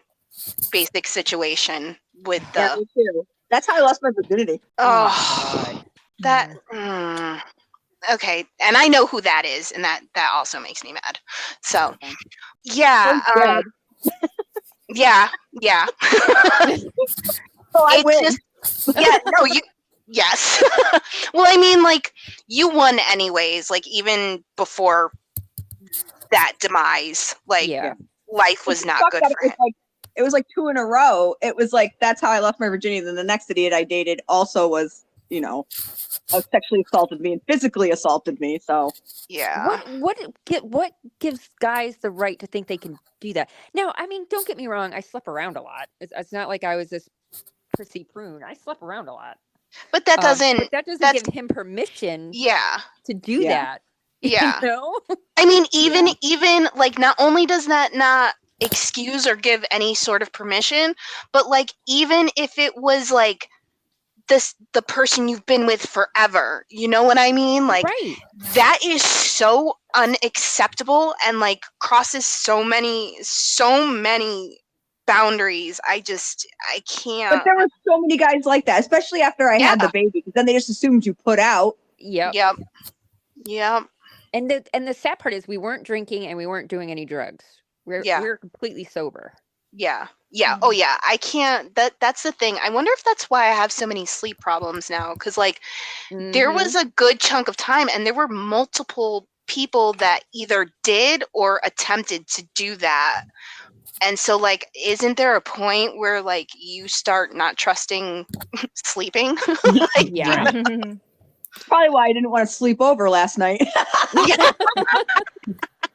Speaker 3: basic situation with the.
Speaker 2: Yeah, me too. That's how I lost my virginity.
Speaker 3: Oh, that. Okay, and I know who that is, and that also makes me mad. So, yeah. Yeah.
Speaker 2: So I win.
Speaker 3: Yes. Well, I mean, like, you won anyways, like, even before that demise, like, life was not good for him.
Speaker 2: It was like 2 in a row. It was like, that's how I left my virginity. Then the next idiot I dated also was sexually assaulted me and physically assaulted me. So
Speaker 3: yeah.
Speaker 4: What gives guys the right to think they can do that? Now, I mean, don't get me wrong. I slept around a lot. It's not like I was this prissy prune. I slept around a lot.
Speaker 3: But that doesn't
Speaker 4: give him permission
Speaker 3: yeah.
Speaker 4: to do that.
Speaker 3: Yeah.
Speaker 4: You know?
Speaker 3: I mean, even like, not only does that not excuse or give any sort of permission, but like, even if it was like the person you've been with forever, you know what I mean? Like,
Speaker 4: right.
Speaker 3: That is so unacceptable and like crosses so many boundaries. I can't.
Speaker 2: But there were so many guys like that, especially after I had the baby, because then they just assumed you put out.
Speaker 4: Yep. And the sad part is we weren't drinking and we weren't doing any drugs. We're completely sober.
Speaker 3: Yeah. Oh yeah. I can't. That's the thing. I wonder if that's why I have so many sleep problems now. Because like, there was a good chunk of time, and there were multiple people that either did or attempted to do that. And so, like, isn't there a point where like you start not trusting sleeping? Like,
Speaker 4: yeah.
Speaker 2: Probably why I didn't want to sleep over last night.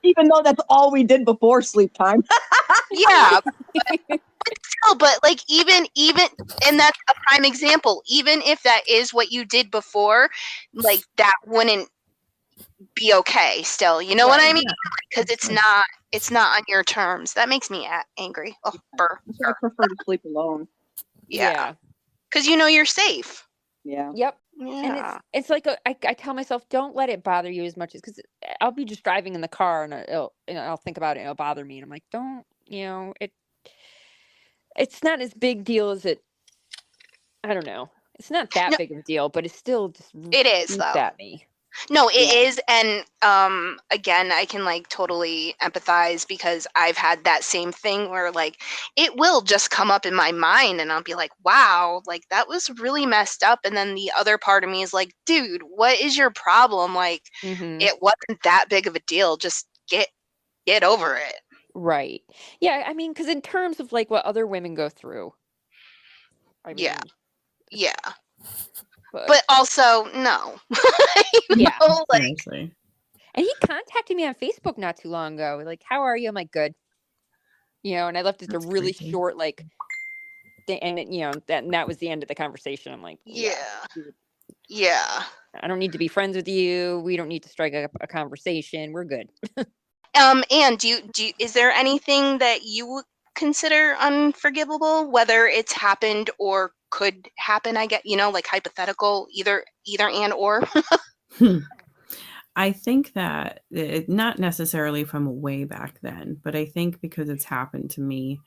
Speaker 2: Even though that's all we did before sleep time.
Speaker 3: Yeah. But like, even and that's a prime example. Even if that is what you did before, like, that wouldn't be okay still. You know what I mean? Because it's not on your terms. That makes me angry. Oh, burr.
Speaker 2: I prefer to sleep alone.
Speaker 3: Yeah. Because you're safe.
Speaker 2: Yeah.
Speaker 4: Yep.
Speaker 3: Yeah.
Speaker 4: And it's like I tell myself, don't let it bother you as much as, because I'll be just driving in the car and I'll think about it and it'll bother me, and I'm like, don't, it's not as big deal as it. I don't know. It's not that big of a deal, but it's still just.
Speaker 3: It is though.
Speaker 4: At me.
Speaker 3: No, it is, and again, I can like totally empathize, because I've had that same thing where like it will just come up in my mind, and I'll be like, "Wow, like that was really messed up," and then the other part of me is like, "Dude, what is your problem? Like, it wasn't that big of a deal. Just get over it."
Speaker 4: Right. Yeah. I mean, because in terms of like what other women go through. I mean,
Speaker 3: yeah. But also, no.
Speaker 4: Yeah.
Speaker 3: Like,
Speaker 5: Seriously.
Speaker 4: And he contacted me on Facebook not too long ago. Like, how are you? I'm like, good. And I left it a really short, like, and that was the end of the conversation. I'm like,
Speaker 3: yeah.
Speaker 4: I don't need to be friends with you. We don't need to strike up a conversation. We're good.
Speaker 3: And do you is there anything that you would consider unforgivable, whether it's happened or could happen? I get, like, hypothetical, either and or.
Speaker 5: I think that not necessarily from way back then, but I think because it's happened to me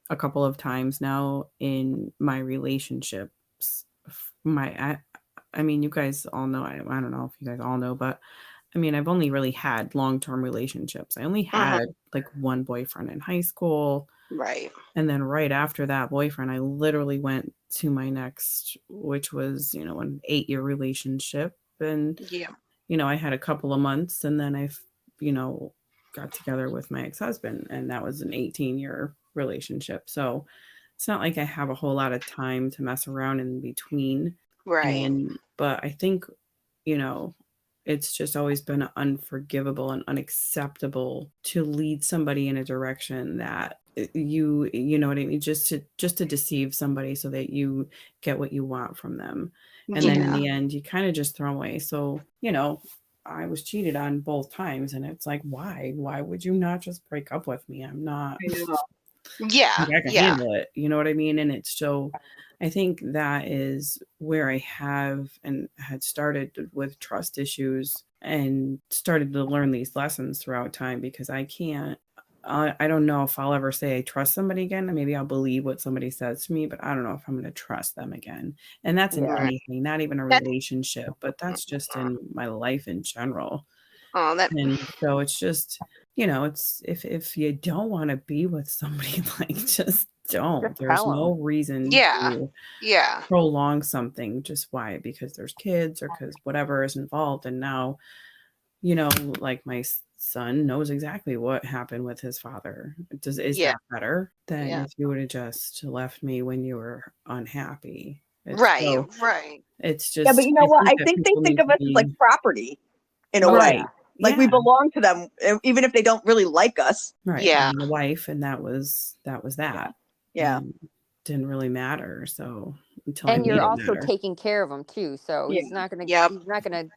Speaker 5: a couple of times now in my relationships. I mean, you guys all know, I don't know if you guys all know, but I mean, I've only really had long-term relationships. I only had like one boyfriend in high school.
Speaker 3: Right.
Speaker 5: And then right after that boyfriend, I literally went to my next, which was, an 8-year relationship. And, I had a couple of months, and then I, got together with my ex-husband, and that was an 18-year relationship. So it's not like I have a whole lot of time to mess around in between.
Speaker 3: Right.
Speaker 5: But I think, it's just always been unforgivable and unacceptable to lead somebody in a direction that you know what I mean, just to deceive somebody so that you get what you want from them. And then in the end, you kind of just throw away. So, I was cheated on both times, and it's like, why would you not just break up with me? I'm not. I can handle it. You know what I mean? And it's so, I think that is where I have and had started with trust issues and started to learn these lessons throughout time, because I don't know if I'll ever say I trust somebody again. Maybe I'll believe what somebody says to me, but I don't know if I'm going to trust them again. And that's in anything, not even a relationship, but that's just in my life in general. And so it's just, it's if you don't want to be with somebody, like, just don't. There's no reason to prolong something. Just why? Because there's kids or because whatever is involved. And now, like, my son knows exactly what happened with his father. Is that better than if you would have just left me when you were unhappy?
Speaker 3: Right.
Speaker 5: It's just,
Speaker 2: yeah, but you know what? I
Speaker 5: that
Speaker 2: think they
Speaker 5: people
Speaker 2: think
Speaker 5: need
Speaker 2: of
Speaker 5: to
Speaker 2: us as like
Speaker 5: be-
Speaker 2: property in a
Speaker 5: Right.
Speaker 2: way. Like we
Speaker 5: Yeah.
Speaker 2: belong to them, even if they don't really like us.
Speaker 5: Right.
Speaker 3: Yeah.
Speaker 5: I'm the wife, and that was that.
Speaker 2: Yeah.
Speaker 5: Didn't really matter. So until I
Speaker 4: And
Speaker 5: made
Speaker 4: you're
Speaker 5: it
Speaker 4: also
Speaker 5: matter.
Speaker 4: taking care of them too. So
Speaker 2: Yeah.
Speaker 4: he's not gonna
Speaker 3: Yep.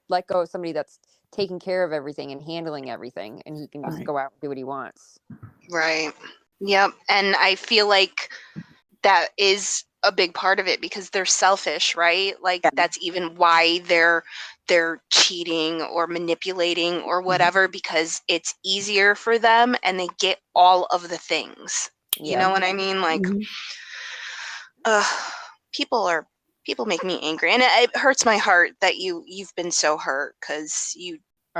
Speaker 4: let go of somebody that's taking care of everything and handling everything, and he can just
Speaker 5: Right.
Speaker 4: go out and do what he wants.
Speaker 3: Right. Yep. And I feel like that is a big part of it because they're selfish, right? Like that's even why they're cheating or manipulating or whatever, because it's easier for them and they get all of the things. You know what I mean? Like people make me angry, and it hurts my heart that you've been so hurt, because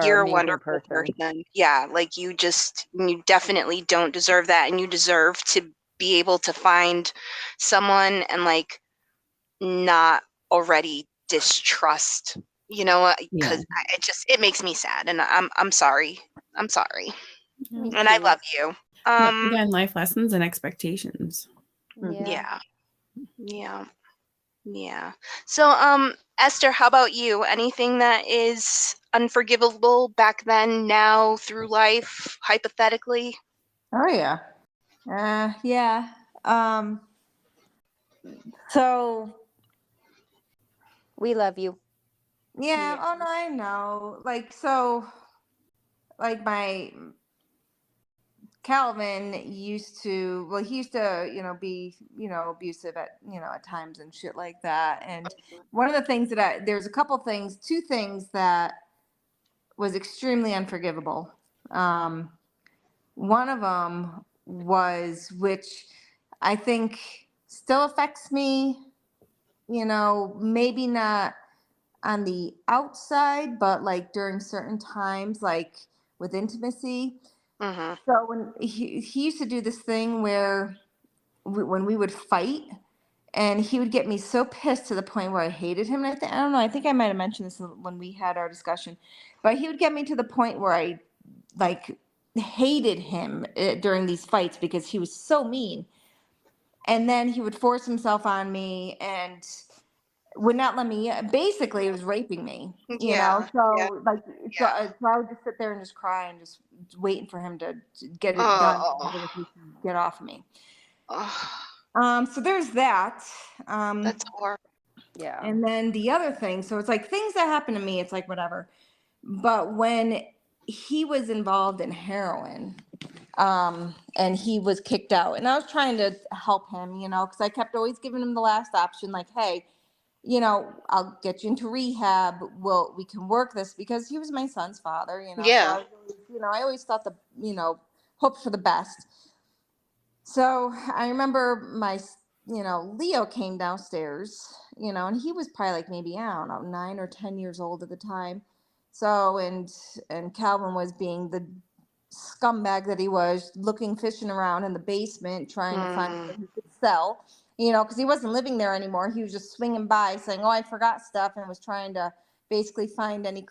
Speaker 3: you're a wonderful person. Yeah, like you definitely don't deserve that, and you deserve to be able to find someone and like not already distrust, because it makes me sad, and I'm sorry. I'm sorry.
Speaker 4: Me
Speaker 3: And I
Speaker 4: too.
Speaker 3: love you.
Speaker 5: Again, life lessons and expectations.
Speaker 3: Yeah. So, Esther, how about you? Anything that is unforgivable back then, now, through life, hypothetically?
Speaker 6: Oh yeah. Yeah. So
Speaker 4: We love you.
Speaker 6: yeah. Oh no, I know. Like my Calvin used to, he used to, be, abusive at times and shit like that. And one of the things there's two things that was extremely unforgivable. One of them was, which I think still affects me, maybe not on the outside, but like during certain times, like with intimacy.
Speaker 3: Mm-hmm.
Speaker 6: So when he used to do this thing where when we would fight, and he would get me so pissed to the point where I hated him. And I don't know, I think I might have mentioned this when we had our discussion, but he would get me to the point where I like hated him during these fights because he was so mean. And then he would force himself on me and would not let me. Basically, it was raping me.
Speaker 3: Yeah.
Speaker 6: So so I would just sit there and just cry and just waiting for him to get it done, so that he can get off of me. So there's that.
Speaker 3: That's horrible.
Speaker 6: Yeah. And then the other thing, so it's like things that happen to me, it's like whatever. But when he was involved in heroin, and he was kicked out, and I was trying to help him, because I kept always giving him the last option, like, hey, I'll get you into rehab. We can work this, because he was my son's father,
Speaker 3: Yeah.
Speaker 6: So I always thought hoped for the best. So I remember Leo came downstairs, and he was probably like maybe, I don't know, 9 or 10 years old at the time. So, and Calvin was being the scumbag that he was, fishing around in the basement, trying to find what he could sell, because he wasn't living there anymore. He was just swinging by saying, oh, I forgot stuff, and was trying to basically find any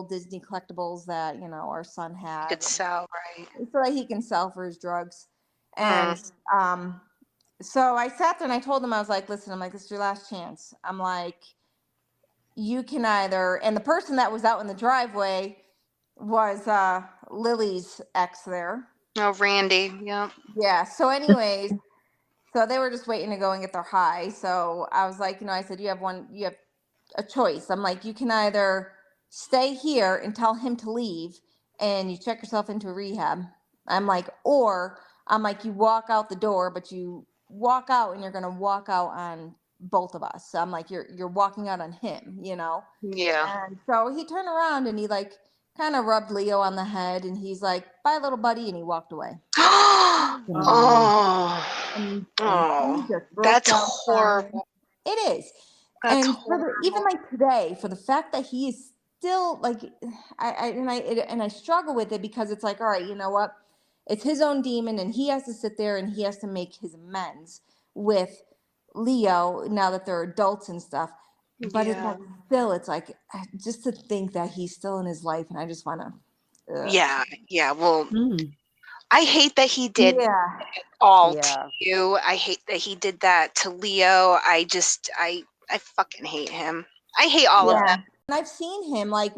Speaker 6: Disney collectibles that, our son had.
Speaker 3: Could sell, right?
Speaker 6: So that he can sell for his drugs. And so I sat there and I told him, I was like, listen, I'm like, this is your last chance. I'm like, you can either, and the person that was out in the driveway was Lily's ex there.
Speaker 3: Oh, Randy. Yeah.
Speaker 6: Yeah. So anyways, so they were just waiting to go and get their high. So I was like, I said, you have a choice. I'm like, you can either stay here and tell him to leave and you check yourself into a rehab. I'm like, or I'm like, you walk out the door, but you walk out and you're going to walk out on both of us. So I'm like, you're walking out on him,
Speaker 3: Yeah.
Speaker 6: And so he turned around and he kind of rubbed Leo on the head and he's like, bye, little buddy. And he walked away. And
Speaker 3: that's horrible.
Speaker 6: It is.
Speaker 3: That's
Speaker 6: and
Speaker 3: horrible.
Speaker 6: Even today, for the fact that he is still I struggle with it, because it's like, all right, you know what? It's his own demon, and he has to sit there and he has to make his amends with Leo now that they're adults and stuff. But it's like, still, it's like, just to think that he's still in his life, and I just want to.
Speaker 3: Yeah. Well, I hate that he did to you. I hate that he did that to Leo. I fucking hate him. I hate all of them.
Speaker 6: And I've seen him like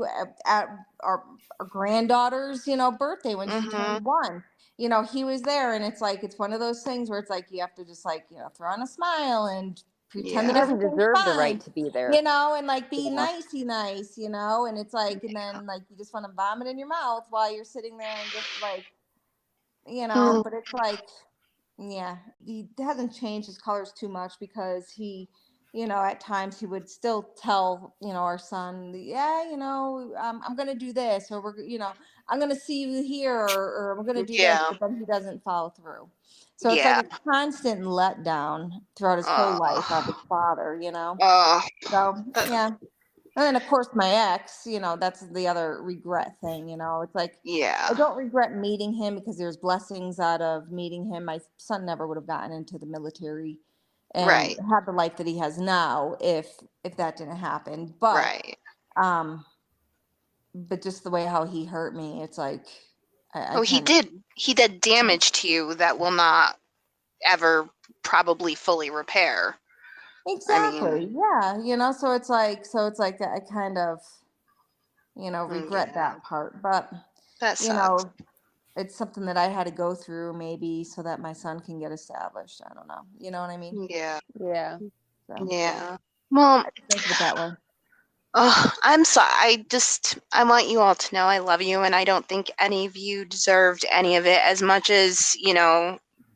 Speaker 6: at our granddaughter's, birthday when she turned 1. He was there, and it's like, it's one of those things where it's like you have to just like, throw on a smile and pretend that
Speaker 4: He doesn't
Speaker 6: everything's
Speaker 4: deserve
Speaker 6: fine,
Speaker 4: the right to be there.
Speaker 6: and like be nicey nice, and it's like, and then like you just want to vomit in your mouth while you're sitting there and just like, but it's like, yeah, he hasn't changed his colors too much because he, at times he would still tell, our son, yeah, I'm going to do this, or I'm going to see you here, or I'm going to do this, but then he doesn't follow through. So it's like a constant letdown throughout his whole life of his father, So, yeah. And then, of course, my ex, that's the other regret thing, It's like, I don't regret meeting him because there's blessings out of meeting him. My son never would have gotten into the military and had the life that he has now if that didn't happen. But, but just the way how he hurt me, it's like,
Speaker 3: he did damage to you that will not ever probably fully repair.
Speaker 6: Exactly. So it's like I kind of, regret that part, but
Speaker 3: that sucks.
Speaker 6: It's something that I had to go through maybe so that my son can get established. I don't know. You know what I mean?
Speaker 3: Yeah.
Speaker 6: So,
Speaker 3: yeah. Well,
Speaker 6: I think of it that way.
Speaker 3: Oh, I'm sorry. I want you all to know I love you, and I don't think any of you deserved any of it as much as,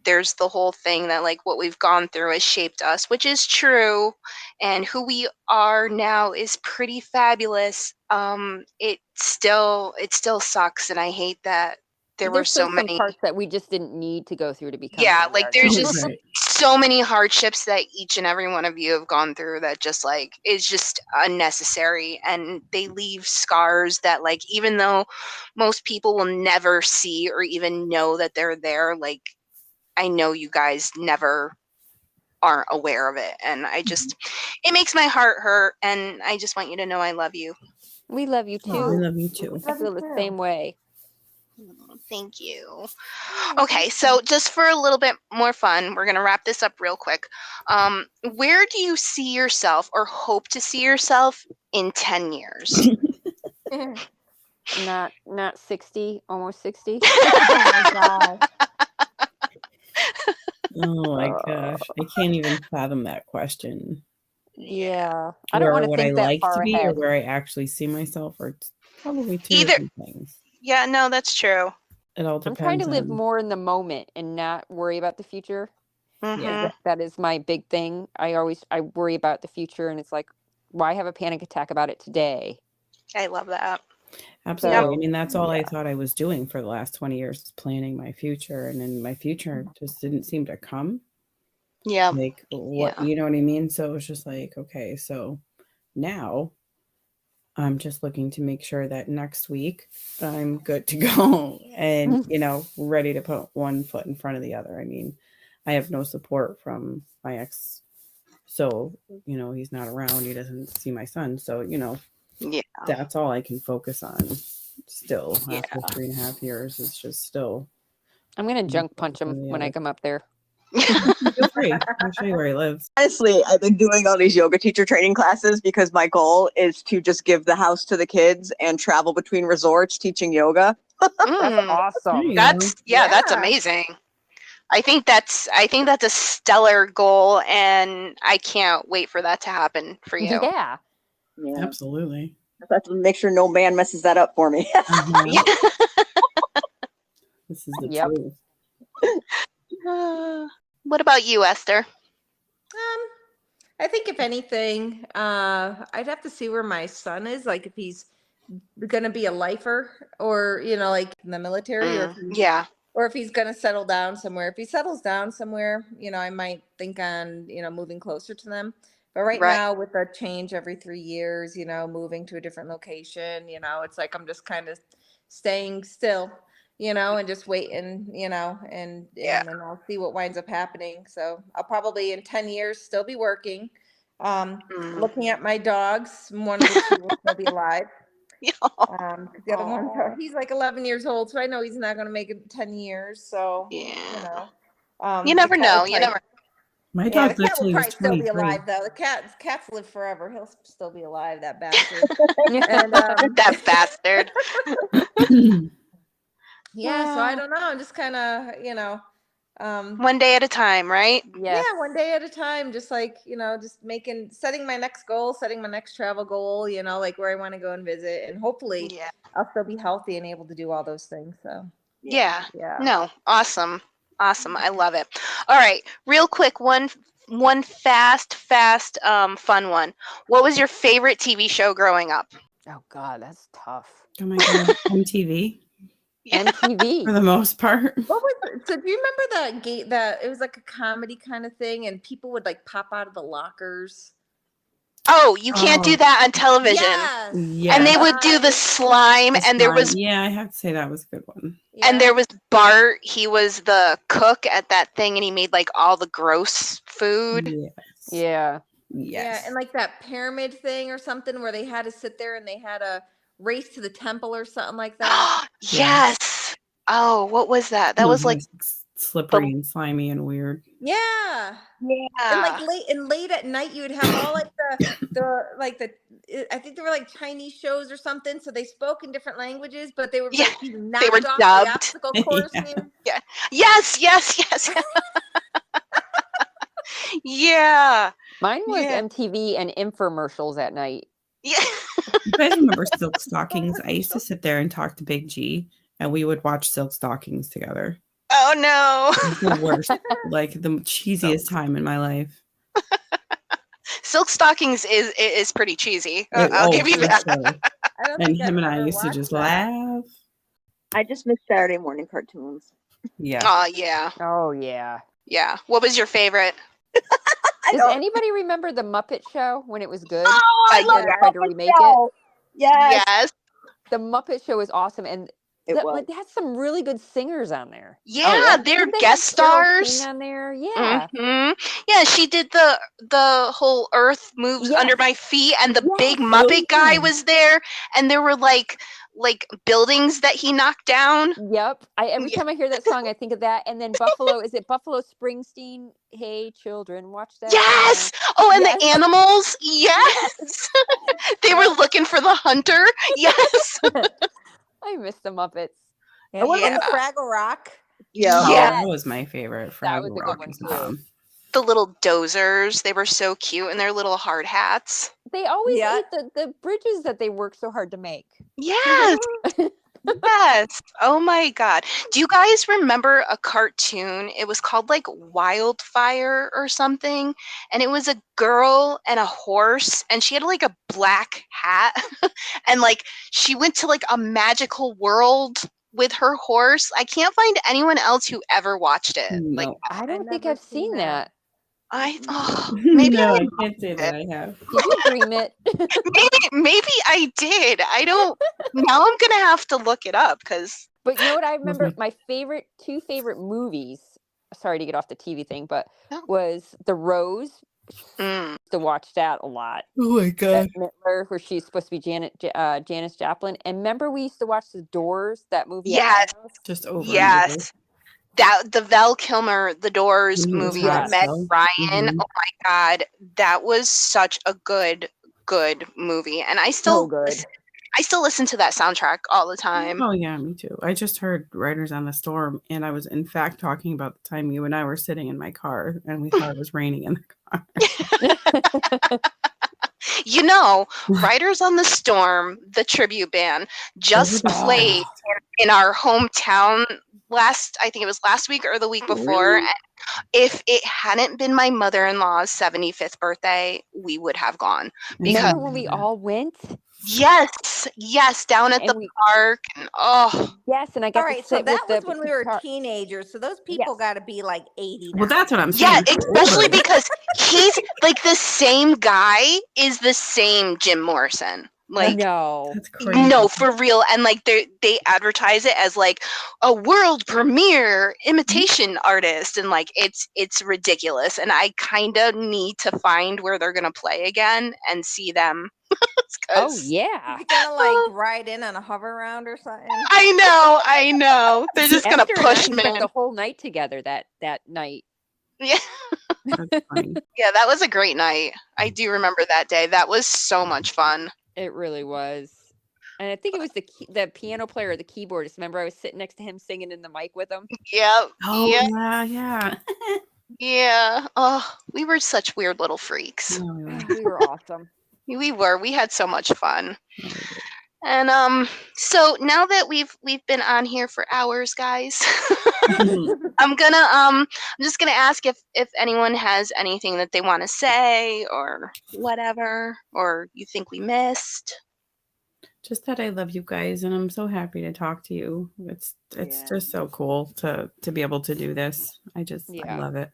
Speaker 3: there's the whole thing that like what we've gone through has shaped us, which is true, and who we are now is pretty fabulous. It still sucks, and I hate that
Speaker 4: There's so many
Speaker 3: parts
Speaker 4: that we just didn't need to go through to become.
Speaker 3: There's just so many hardships that each and every one of you have gone through that just like is just unnecessary, and they leave scars that like even though most people will never see or even know that they're there, like I know you guys never aren't aware of it, and I just it makes my heart hurt, and I just want you to know I love you.
Speaker 4: We love you too.
Speaker 5: We love you too.
Speaker 4: I feel the same way.
Speaker 3: Thank you. Okay, so just for a little bit more fun, we're going to wrap this up real quick. Where do you see yourself or hope to see yourself in 10 years?
Speaker 4: Not 60, almost 60.
Speaker 5: Oh my gosh, I can't even fathom that question.
Speaker 4: Yeah, I don't want to think that far
Speaker 5: be
Speaker 4: ahead.
Speaker 5: Or where I actually see myself, or probably two
Speaker 3: different
Speaker 5: things.
Speaker 3: Yeah, no, that's true.
Speaker 5: It all depends.
Speaker 4: I'm trying to live more in the moment and not worry about the future.
Speaker 3: Yeah,
Speaker 4: that is my big thing. I worry about the future, and it's like, why have a panic attack about it today?
Speaker 3: I love that.
Speaker 5: Absolutely. I mean, that's all I thought I was doing for the last 20 years, is planning my future, and then my future just didn't seem to come.
Speaker 3: Yeah.
Speaker 5: Like what, you know what I mean? So it was just like, okay, so now I'm just looking to make sure that next week I'm good to go and, ready to put one foot in front of the other. I mean, I have no support from my ex. So, he's not around. He doesn't see my son. So, that's all I can focus on still after 3.5 years. It's just still.
Speaker 4: I'm going to junk punch him when I come up there.
Speaker 5: Feel free. I'll show you where he lives.
Speaker 2: Honestly, I've been doing all these yoga teacher training classes because my goal is to just give the house to the kids and travel between resorts teaching yoga.
Speaker 4: That's awesome.
Speaker 3: That's amazing. I think that's a stellar goal, and I can't wait for that to happen for you.
Speaker 4: Yeah.
Speaker 5: Absolutely.
Speaker 2: I have to make sure no man messes that up for me.
Speaker 5: This is the
Speaker 3: truth. What about you, Esther?
Speaker 6: I think if anything, I'd have to see where my son is, like if he's gonna be a lifer or like in the military, or if he's gonna settle down somewhere. If he settles down somewhere, I might think on moving closer to them. But right now, with the change every 3 years, moving to a different location, it's like I'm just kind of staying still, and just waiting, and then I'll see what winds up happening. So I'll probably in 10 years still be working, looking at my dogs. One of the two will still be alive. The other one, he's like 11 years old, so I know he's not going to make it 10 years. So,
Speaker 3: you never know. You never.
Speaker 5: My
Speaker 6: Yeah,
Speaker 5: dog
Speaker 6: the
Speaker 5: lived
Speaker 6: cat
Speaker 5: till
Speaker 6: will
Speaker 5: he was
Speaker 6: probably still be
Speaker 5: 23.
Speaker 6: alive though. The cats live forever. He'll still be alive, that bastard. And
Speaker 3: That bastard.
Speaker 6: yeah, so I don't know. I'm just kind of,
Speaker 3: One day at a time, right?
Speaker 4: Yes.
Speaker 6: yeah, one day at a time, just like, just setting my next goal, setting my next travel goal, like where I want to go and visit. And hopefully
Speaker 3: Yeah.
Speaker 6: I'll still be healthy and able to do all those things. So
Speaker 3: Yeah.
Speaker 6: yeah.
Speaker 3: No. Awesome. I love it. All right. Real quick, one fast, fun one. What was your favorite TV show growing up?
Speaker 4: Oh God, that's tough.
Speaker 5: Oh my God, MTV
Speaker 4: MTV.
Speaker 5: for the most part.
Speaker 6: What was it? So do you remember that it was like a comedy kind of thing and people would like pop out of the lockers?
Speaker 3: Oh, you can't do that on television.
Speaker 6: Yes.
Speaker 5: Yeah.
Speaker 3: And they would do the slime, and there was
Speaker 5: Yeah, I have to say that was a good one.
Speaker 6: Yeah.
Speaker 3: and there was Bart. He was the cook at that thing, and he made like all the gross food.
Speaker 5: Yes.
Speaker 4: Yeah.
Speaker 6: Yeah, and like that pyramid thing or something where they had to sit there and they had a race to the temple or something like that.
Speaker 3: Yes. Oh, what was that? That was like
Speaker 5: slippery and slimy and weird.
Speaker 6: Yeah.
Speaker 3: Yeah.
Speaker 6: And like late at night you would have all like I think they were like Chinese shows or something, so they spoke in different languages, but they were like knocked
Speaker 3: were
Speaker 6: off
Speaker 3: dubbed.
Speaker 6: the obstacle course.
Speaker 3: Yeah. Yes. Yeah.
Speaker 4: Mine was MTV and infomercials at night.
Speaker 3: Yeah.
Speaker 5: You guys remember Silk Stockings? I used to sit there and talk to Big G, and we would watch Silk Stockings together.
Speaker 3: Oh no.
Speaker 5: It was the worst, like the cheesiest time in my life.
Speaker 3: Silk Stockings is pretty cheesy. I'll give you that.
Speaker 5: Sure. And him and I used to just laugh.
Speaker 2: I just miss Saturday morning cartoons.
Speaker 5: Yeah.
Speaker 3: Oh yeah.
Speaker 4: Oh yeah.
Speaker 3: Yeah. What was your favorite?
Speaker 4: Does anybody remember the Muppet Show when it was good?
Speaker 2: Oh, I love
Speaker 4: tried to remake it.
Speaker 2: Yes.
Speaker 4: The Muppet Show is awesome, and
Speaker 2: It
Speaker 4: they had some really good singers on there.
Speaker 3: Yeah, they're
Speaker 4: Didn't they
Speaker 3: guest
Speaker 4: have Carole
Speaker 3: stars
Speaker 4: King on there. Yeah.
Speaker 3: Yeah, she did the whole Earth moves under my feet, and the big Muppet guy was there, and there were like buildings that he knocked down.
Speaker 4: Yep. Every time I hear that song, I think of that. And then Buffalo, is it Buffalo Springsteen? Hey, children, watch that.
Speaker 3: Yes. Oh, and the animals. Yes. They were looking for the hunter. Yes.
Speaker 4: I miss the Muppets.
Speaker 6: And Fraggle Rock.
Speaker 2: Yeah.
Speaker 5: That was my favorite.
Speaker 4: That was
Speaker 5: Fraggle
Speaker 4: a
Speaker 5: Rock
Speaker 4: good
Speaker 5: is
Speaker 4: one, too.
Speaker 5: mom.
Speaker 3: The little dozers. They were so cute in their little hard hats.
Speaker 4: They always ate the bridges that they worked so hard to make.
Speaker 3: Yes. Yes. Oh my God. Do you guys remember a cartoon? It was called like Wildfire or something. And it was a girl and a horse, and she had like a black hat. And like she went to like a magical world with her horse. I can't find anyone else who ever watched it.
Speaker 5: No.
Speaker 3: Like
Speaker 4: I don't think I've seen that.
Speaker 3: Maybe
Speaker 5: No,
Speaker 3: I
Speaker 5: I can't say that I have.
Speaker 4: Did you dream it?
Speaker 3: maybe I did. I don't. Now I'm gonna have to look it up because.
Speaker 4: But you know what? I remember my two favorite movies. Sorry to get off the TV thing, but was The Rose. To watch that a lot.
Speaker 5: Oh my God.
Speaker 4: Mittler, where she's supposed to be Janis Joplin. And remember, we used to watch The Doors, that movie.
Speaker 3: Yes.
Speaker 5: Just over.
Speaker 3: Yes. That the Val Kilmer, The Doors movie with Meg Ryan. Oh my God, that was such a good movie, and I still listen to that soundtrack all the time.
Speaker 5: Oh yeah, me too. I just heard Riders on the Storm, and I was in fact talking about the time you and I were sitting in my car, and we thought it was raining in the car.
Speaker 3: You know, Riders on the Storm, the tribute band, just played in our hometown I think it was last week or the week before. And if it hadn't been my mother-in-law's 75th birthday, we would have gone. Because
Speaker 4: remember when we all went?
Speaker 3: Yes, down at the park. And
Speaker 4: yes, and I got
Speaker 6: to sit so that was when we were teenagers. So those people got to be like 80 now.
Speaker 5: Well, that's what I'm saying.
Speaker 3: Yeah, especially because he's like the same guy is the same Jim Morrison. Like
Speaker 5: That's crazy.
Speaker 3: No, for real. And like they advertise it as like a world premiere imitation artist, and like it's ridiculous. And I kind of need to find where they're gonna play again and see them.
Speaker 4: Oh yeah,
Speaker 6: you're gonna like ride in on a hover round or something.
Speaker 3: I know. They're just gonna push me
Speaker 4: the whole night together that night.
Speaker 3: Yeah.
Speaker 5: That's funny.
Speaker 3: Yeah, that was a great night. I do remember that day. That was so much fun.
Speaker 4: It really was. And I think it was the piano player or the keyboardist. Remember, I was sitting next to him singing in the mic with him.
Speaker 3: Yep.
Speaker 5: Oh,
Speaker 3: Yep.
Speaker 5: yeah.
Speaker 3: Yeah. Oh, we were such weird little freaks.
Speaker 5: Yeah, we were.
Speaker 4: We were awesome.
Speaker 3: We were. We had so much fun.
Speaker 5: Yeah, we did.
Speaker 3: And so now that we've been on here for hours, guys, I'm just gonna ask if anyone has anything that they want to say or whatever, or you think we missed.
Speaker 5: Just that I love you guys, and I'm so happy to talk to you. It's just so cool to be able to do this. I love it.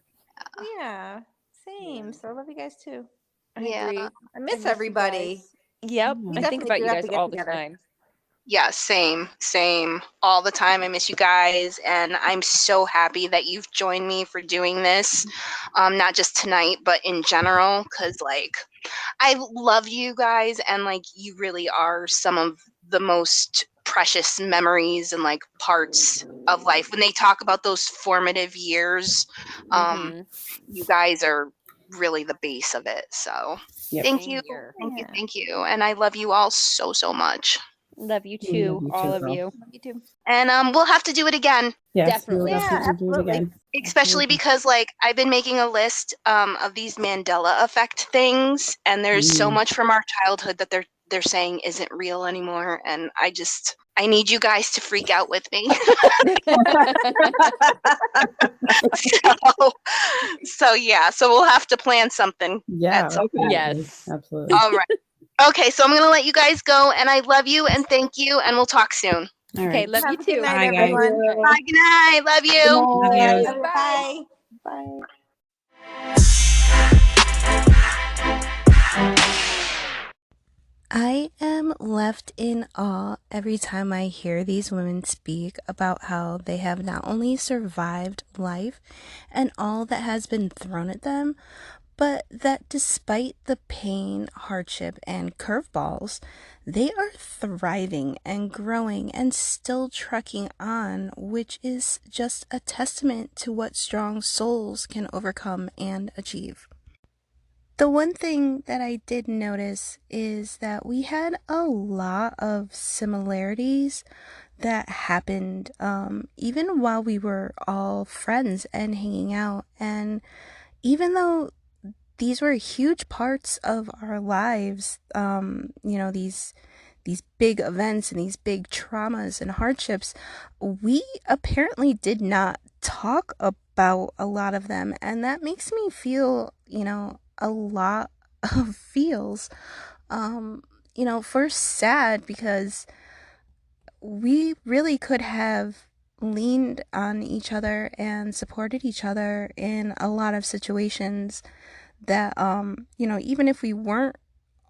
Speaker 6: Yeah, same. So I love you guys too.
Speaker 4: I agree.
Speaker 6: I miss everybody.
Speaker 4: Yep.
Speaker 5: We
Speaker 4: I think
Speaker 6: definitely
Speaker 4: about
Speaker 6: do
Speaker 4: you
Speaker 6: have
Speaker 4: guys
Speaker 6: to get
Speaker 4: all the
Speaker 6: together.
Speaker 4: time.
Speaker 3: Yeah, same, all the time. I miss you guys, and I'm so happy that you've joined me for doing this, not just tonight, but in general, because like I love you guys, and like you really are some of the most precious memories and like parts of life. When they talk about those formative years, you guys are really the base of it. So
Speaker 5: Yep.
Speaker 3: thank you, and I love you all so much.
Speaker 4: Love you
Speaker 5: We
Speaker 4: too,
Speaker 5: love you
Speaker 4: all
Speaker 5: too,
Speaker 4: of
Speaker 5: girl.
Speaker 4: you.
Speaker 6: Love you too.
Speaker 3: And we'll have to do it again.
Speaker 5: Yes,
Speaker 4: Definitely.
Speaker 5: we'll definitely do it
Speaker 6: absolutely.
Speaker 5: again.
Speaker 3: Especially because like I've been making a list of these Mandela effect things, and there's so much from our childhood that they're saying isn't real anymore, and I need you guys to freak out with me. so yeah, so we'll have to plan something.
Speaker 5: Yeah.
Speaker 3: That's okay.
Speaker 4: Yes.
Speaker 5: Absolutely.
Speaker 3: All right. Okay, so I'm gonna let you guys go, and I love you and thank you, and we'll talk soon.
Speaker 5: All
Speaker 4: Okay,
Speaker 5: right.
Speaker 4: love
Speaker 6: Have
Speaker 4: you
Speaker 6: a good
Speaker 4: too.
Speaker 6: night,
Speaker 5: Bye, guys.
Speaker 6: everyone.
Speaker 3: Bye. Good night. Love you.
Speaker 5: Love you.
Speaker 6: Bye.
Speaker 2: Bye.
Speaker 1: I am left in awe every time I hear these women speak about how they have not only survived life and all that has been thrown at them, but that despite the pain, hardship, and curveballs, they are thriving and growing and still trucking on, which is just a testament to what strong souls can overcome and achieve. The one thing that I did notice is that we had a lot of similarities that happened even while we were all friends and hanging out. And even though these were huge parts of our lives, these big events and these big traumas and hardships, we apparently did not talk about a lot of them. And that makes me feel, a lot of feels. First sad because we really could have leaned on each other and supported each other in a lot of situations that, even if we weren't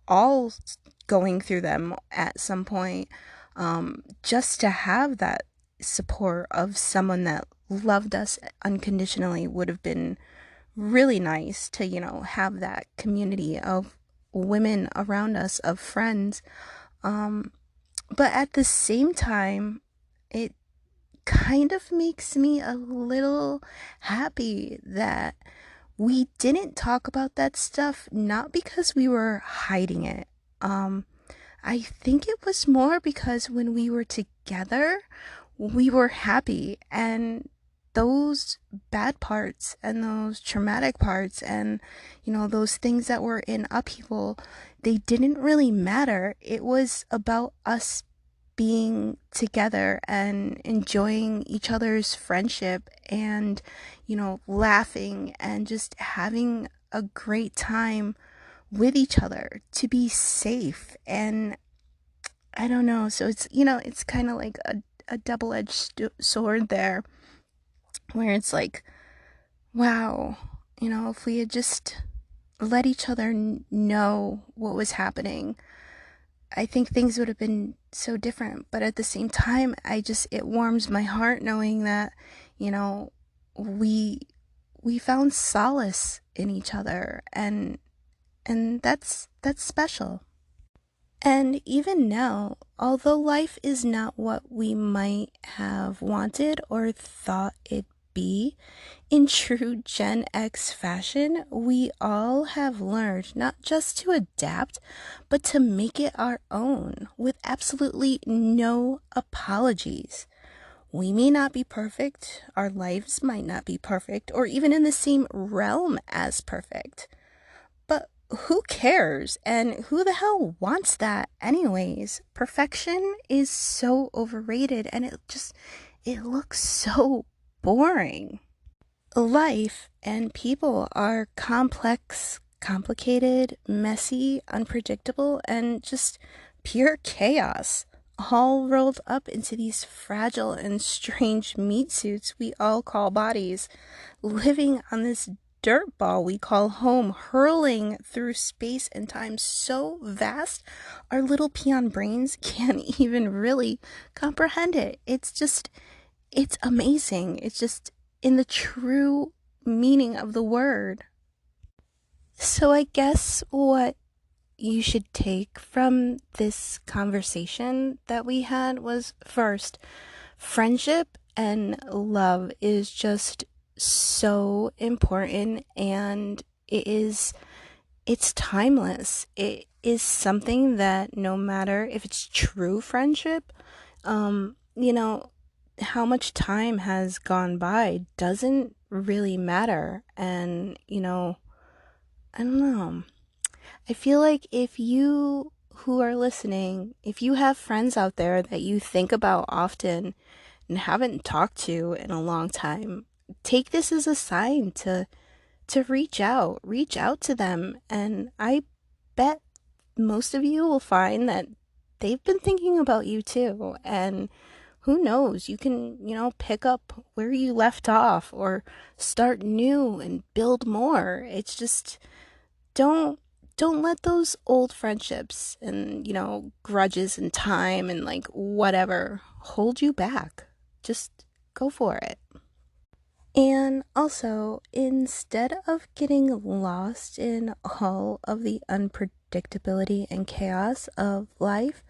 Speaker 1: all going through them at some point, just to have that support of someone that loved us unconditionally would have been really nice to, have that community of women around us, of friends. But at the same time, it kind of makes me a little happy that we didn't talk about that stuff, not because we were hiding it. I think it was more because when we were together, we were happy, and those bad parts and those traumatic parts and, those things that were in upheaval, they didn't really matter. It was about us being together and enjoying each other's friendship and, laughing and just having a great time with each other, to be safe. And I don't know, so it's kind of like a double-edged sword there, where it's like, wow, if we had just let each other know what was happening, I think things would have been so different. But at the same time, it warms my heart knowing that, we found solace in each other, and that's special. And even now, although life is not what we might have wanted or thought it'd be. In true Gen X fashion, we all have learned not just to adapt, but to make it our own with absolutely no apologies. We may not be perfect, our lives might not be perfect, or even in the same realm as perfect. But who cares? And who the hell wants that anyways? Perfection is so overrated and it looks so boring. Life and people are complex, complicated, messy, unpredictable, and just pure chaos, all rolled up into these fragile and strange meat suits we all call bodies, living on this dirt ball we call home, hurling through space and time so vast our little peon brains can't even really comprehend it. It's amazing. It's just in the true meaning of the word. So I guess what you should take from this conversation that we had was, first, friendship and love is just so important, and it's timeless. It is something that no matter if it's true friendship, how much time has gone by doesn't really matter. And, I don't know. I feel like if you who are listening, if you have friends out there that you think about often and haven't talked to in a long time, take this as a sign to reach out to them. And I bet most of you will find that they've been thinking about you too. And who knows, you can, pick up where you left off or start new and build more. It's just, don't let those old friendships and, grudges and time and like whatever hold you back. Just go for it. And also, instead of getting lost in all of the unpredictability and chaos of life,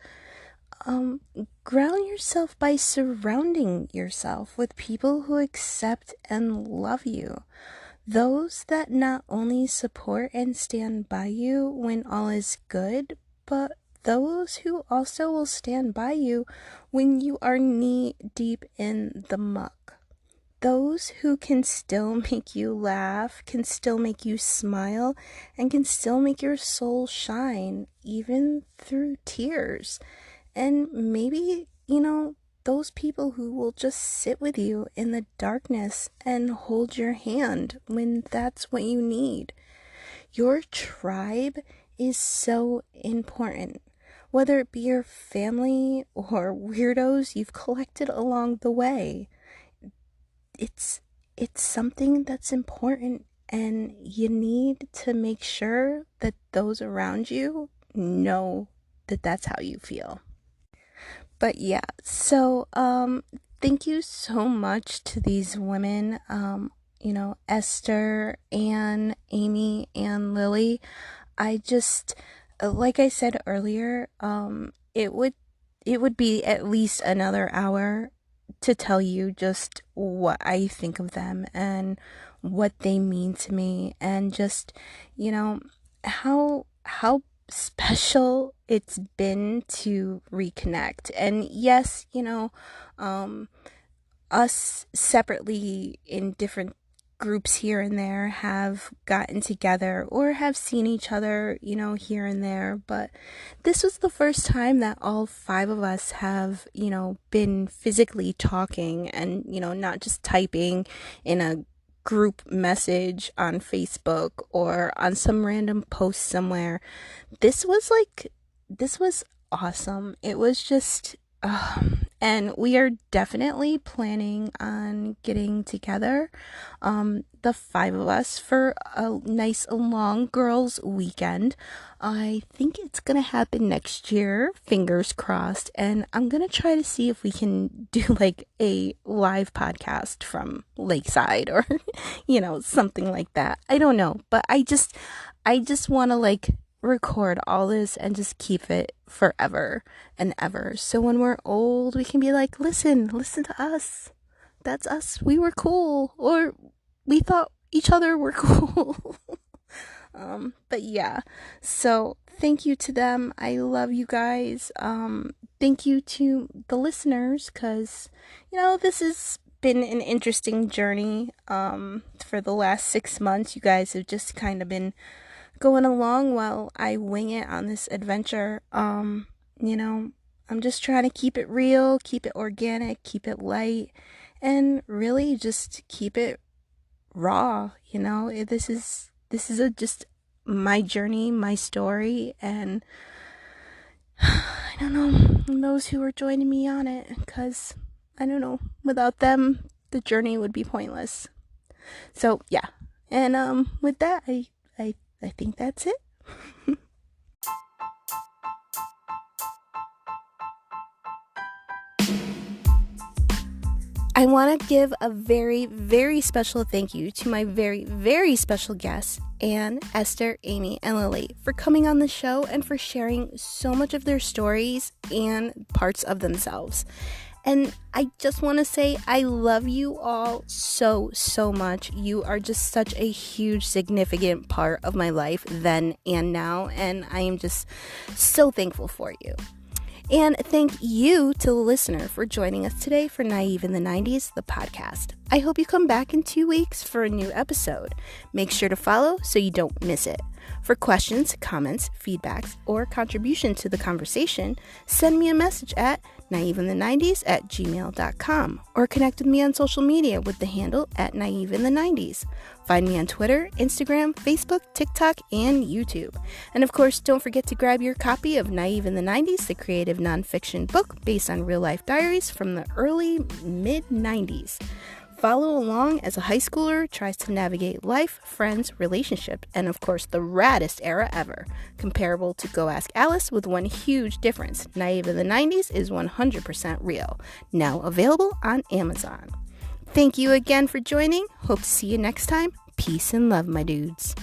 Speaker 1: ground yourself by surrounding yourself with people who accept and love you. Those that not only support and stand by you when all is good, but those who also will stand by you when you are knee deep in the muck. Those who can still make you laugh, can still make you smile, and can still make your soul shine, even through tears. And maybe, those people who will just sit with you in the darkness and hold your hand when that's what you need. Your tribe is so important. Whether it be your family or weirdos you've collected along the way. It's something that's important, and you need to make sure that those around you know that that's how you feel. But yeah, so thank you so much to these women, Esther, Anne, Amy, and Lily. I just, like I said earlier, it would be at least another hour to tell you just what I think of them and what they mean to me, and just, how special it's been to reconnect. And yes, us separately in different groups here and there have gotten together or have seen each other, here and there, but this was the first time that all 5 of us have, been physically talking and, not just typing in a group message on Facebook or on some random post somewhere. This was awesome. It was just, and we are definitely planning on getting together, the 5 of us, for a nice long girls weekend. I think it's gonna happen next year, fingers crossed, and I'm gonna try to see if we can do like a live podcast from Lakeside or something like that. I don't know, but I just want to record all this and just keep it forever and ever, so when we're old we can be like, listen to us, that's us. We were cool, or we thought each other were cool. But yeah, so thank you to them. I love you guys. Thank you to the listeners, because, this has been an interesting journey. For the last 6 months, you guys have just kind of been going along while I wing it on this adventure. I'm just trying to keep it real, keep it organic, keep it light, and really just keep it raw. This is just my journey, my story, and I don't know, those who are joining me on it, because I don't know, without them the journey would be pointless. So yeah, and with that, I think that's it. I want to give a very, very special thank you to my very, very special guests, Anne, Esther, Amy, and Lily, for coming on the show and for sharing so much of their stories and parts of themselves. And I just want to say I love you all so, so much. You are just such a huge, significant part of my life then and now, and I am just so thankful for you. And thank you to the listener for joining us today for Naive in the 90s, the podcast. I hope you come back in 2 weeks for a new episode. Make sure to follow so you don't miss it. For questions, comments, feedbacks, or contribution to the conversation, send me a message at naiveinthe90s@gmail.com or connect with me on social media with the handle @naiveinthe90s. Find me on Twitter, Instagram, Facebook, TikTok, and YouTube. And of course, don't forget to grab your copy of Naive in the 90s, the creative nonfiction book based on real-life diaries from the early mid-90s. Follow along as a high schooler tries to navigate life, friends, relationship, and of course the raddest era ever. Comparable to Go Ask Alice with one huge difference. Naive in the 90s is 100% real. Now available on Amazon. Thank you again for joining. Hope to see you next time. Peace and love, my dudes.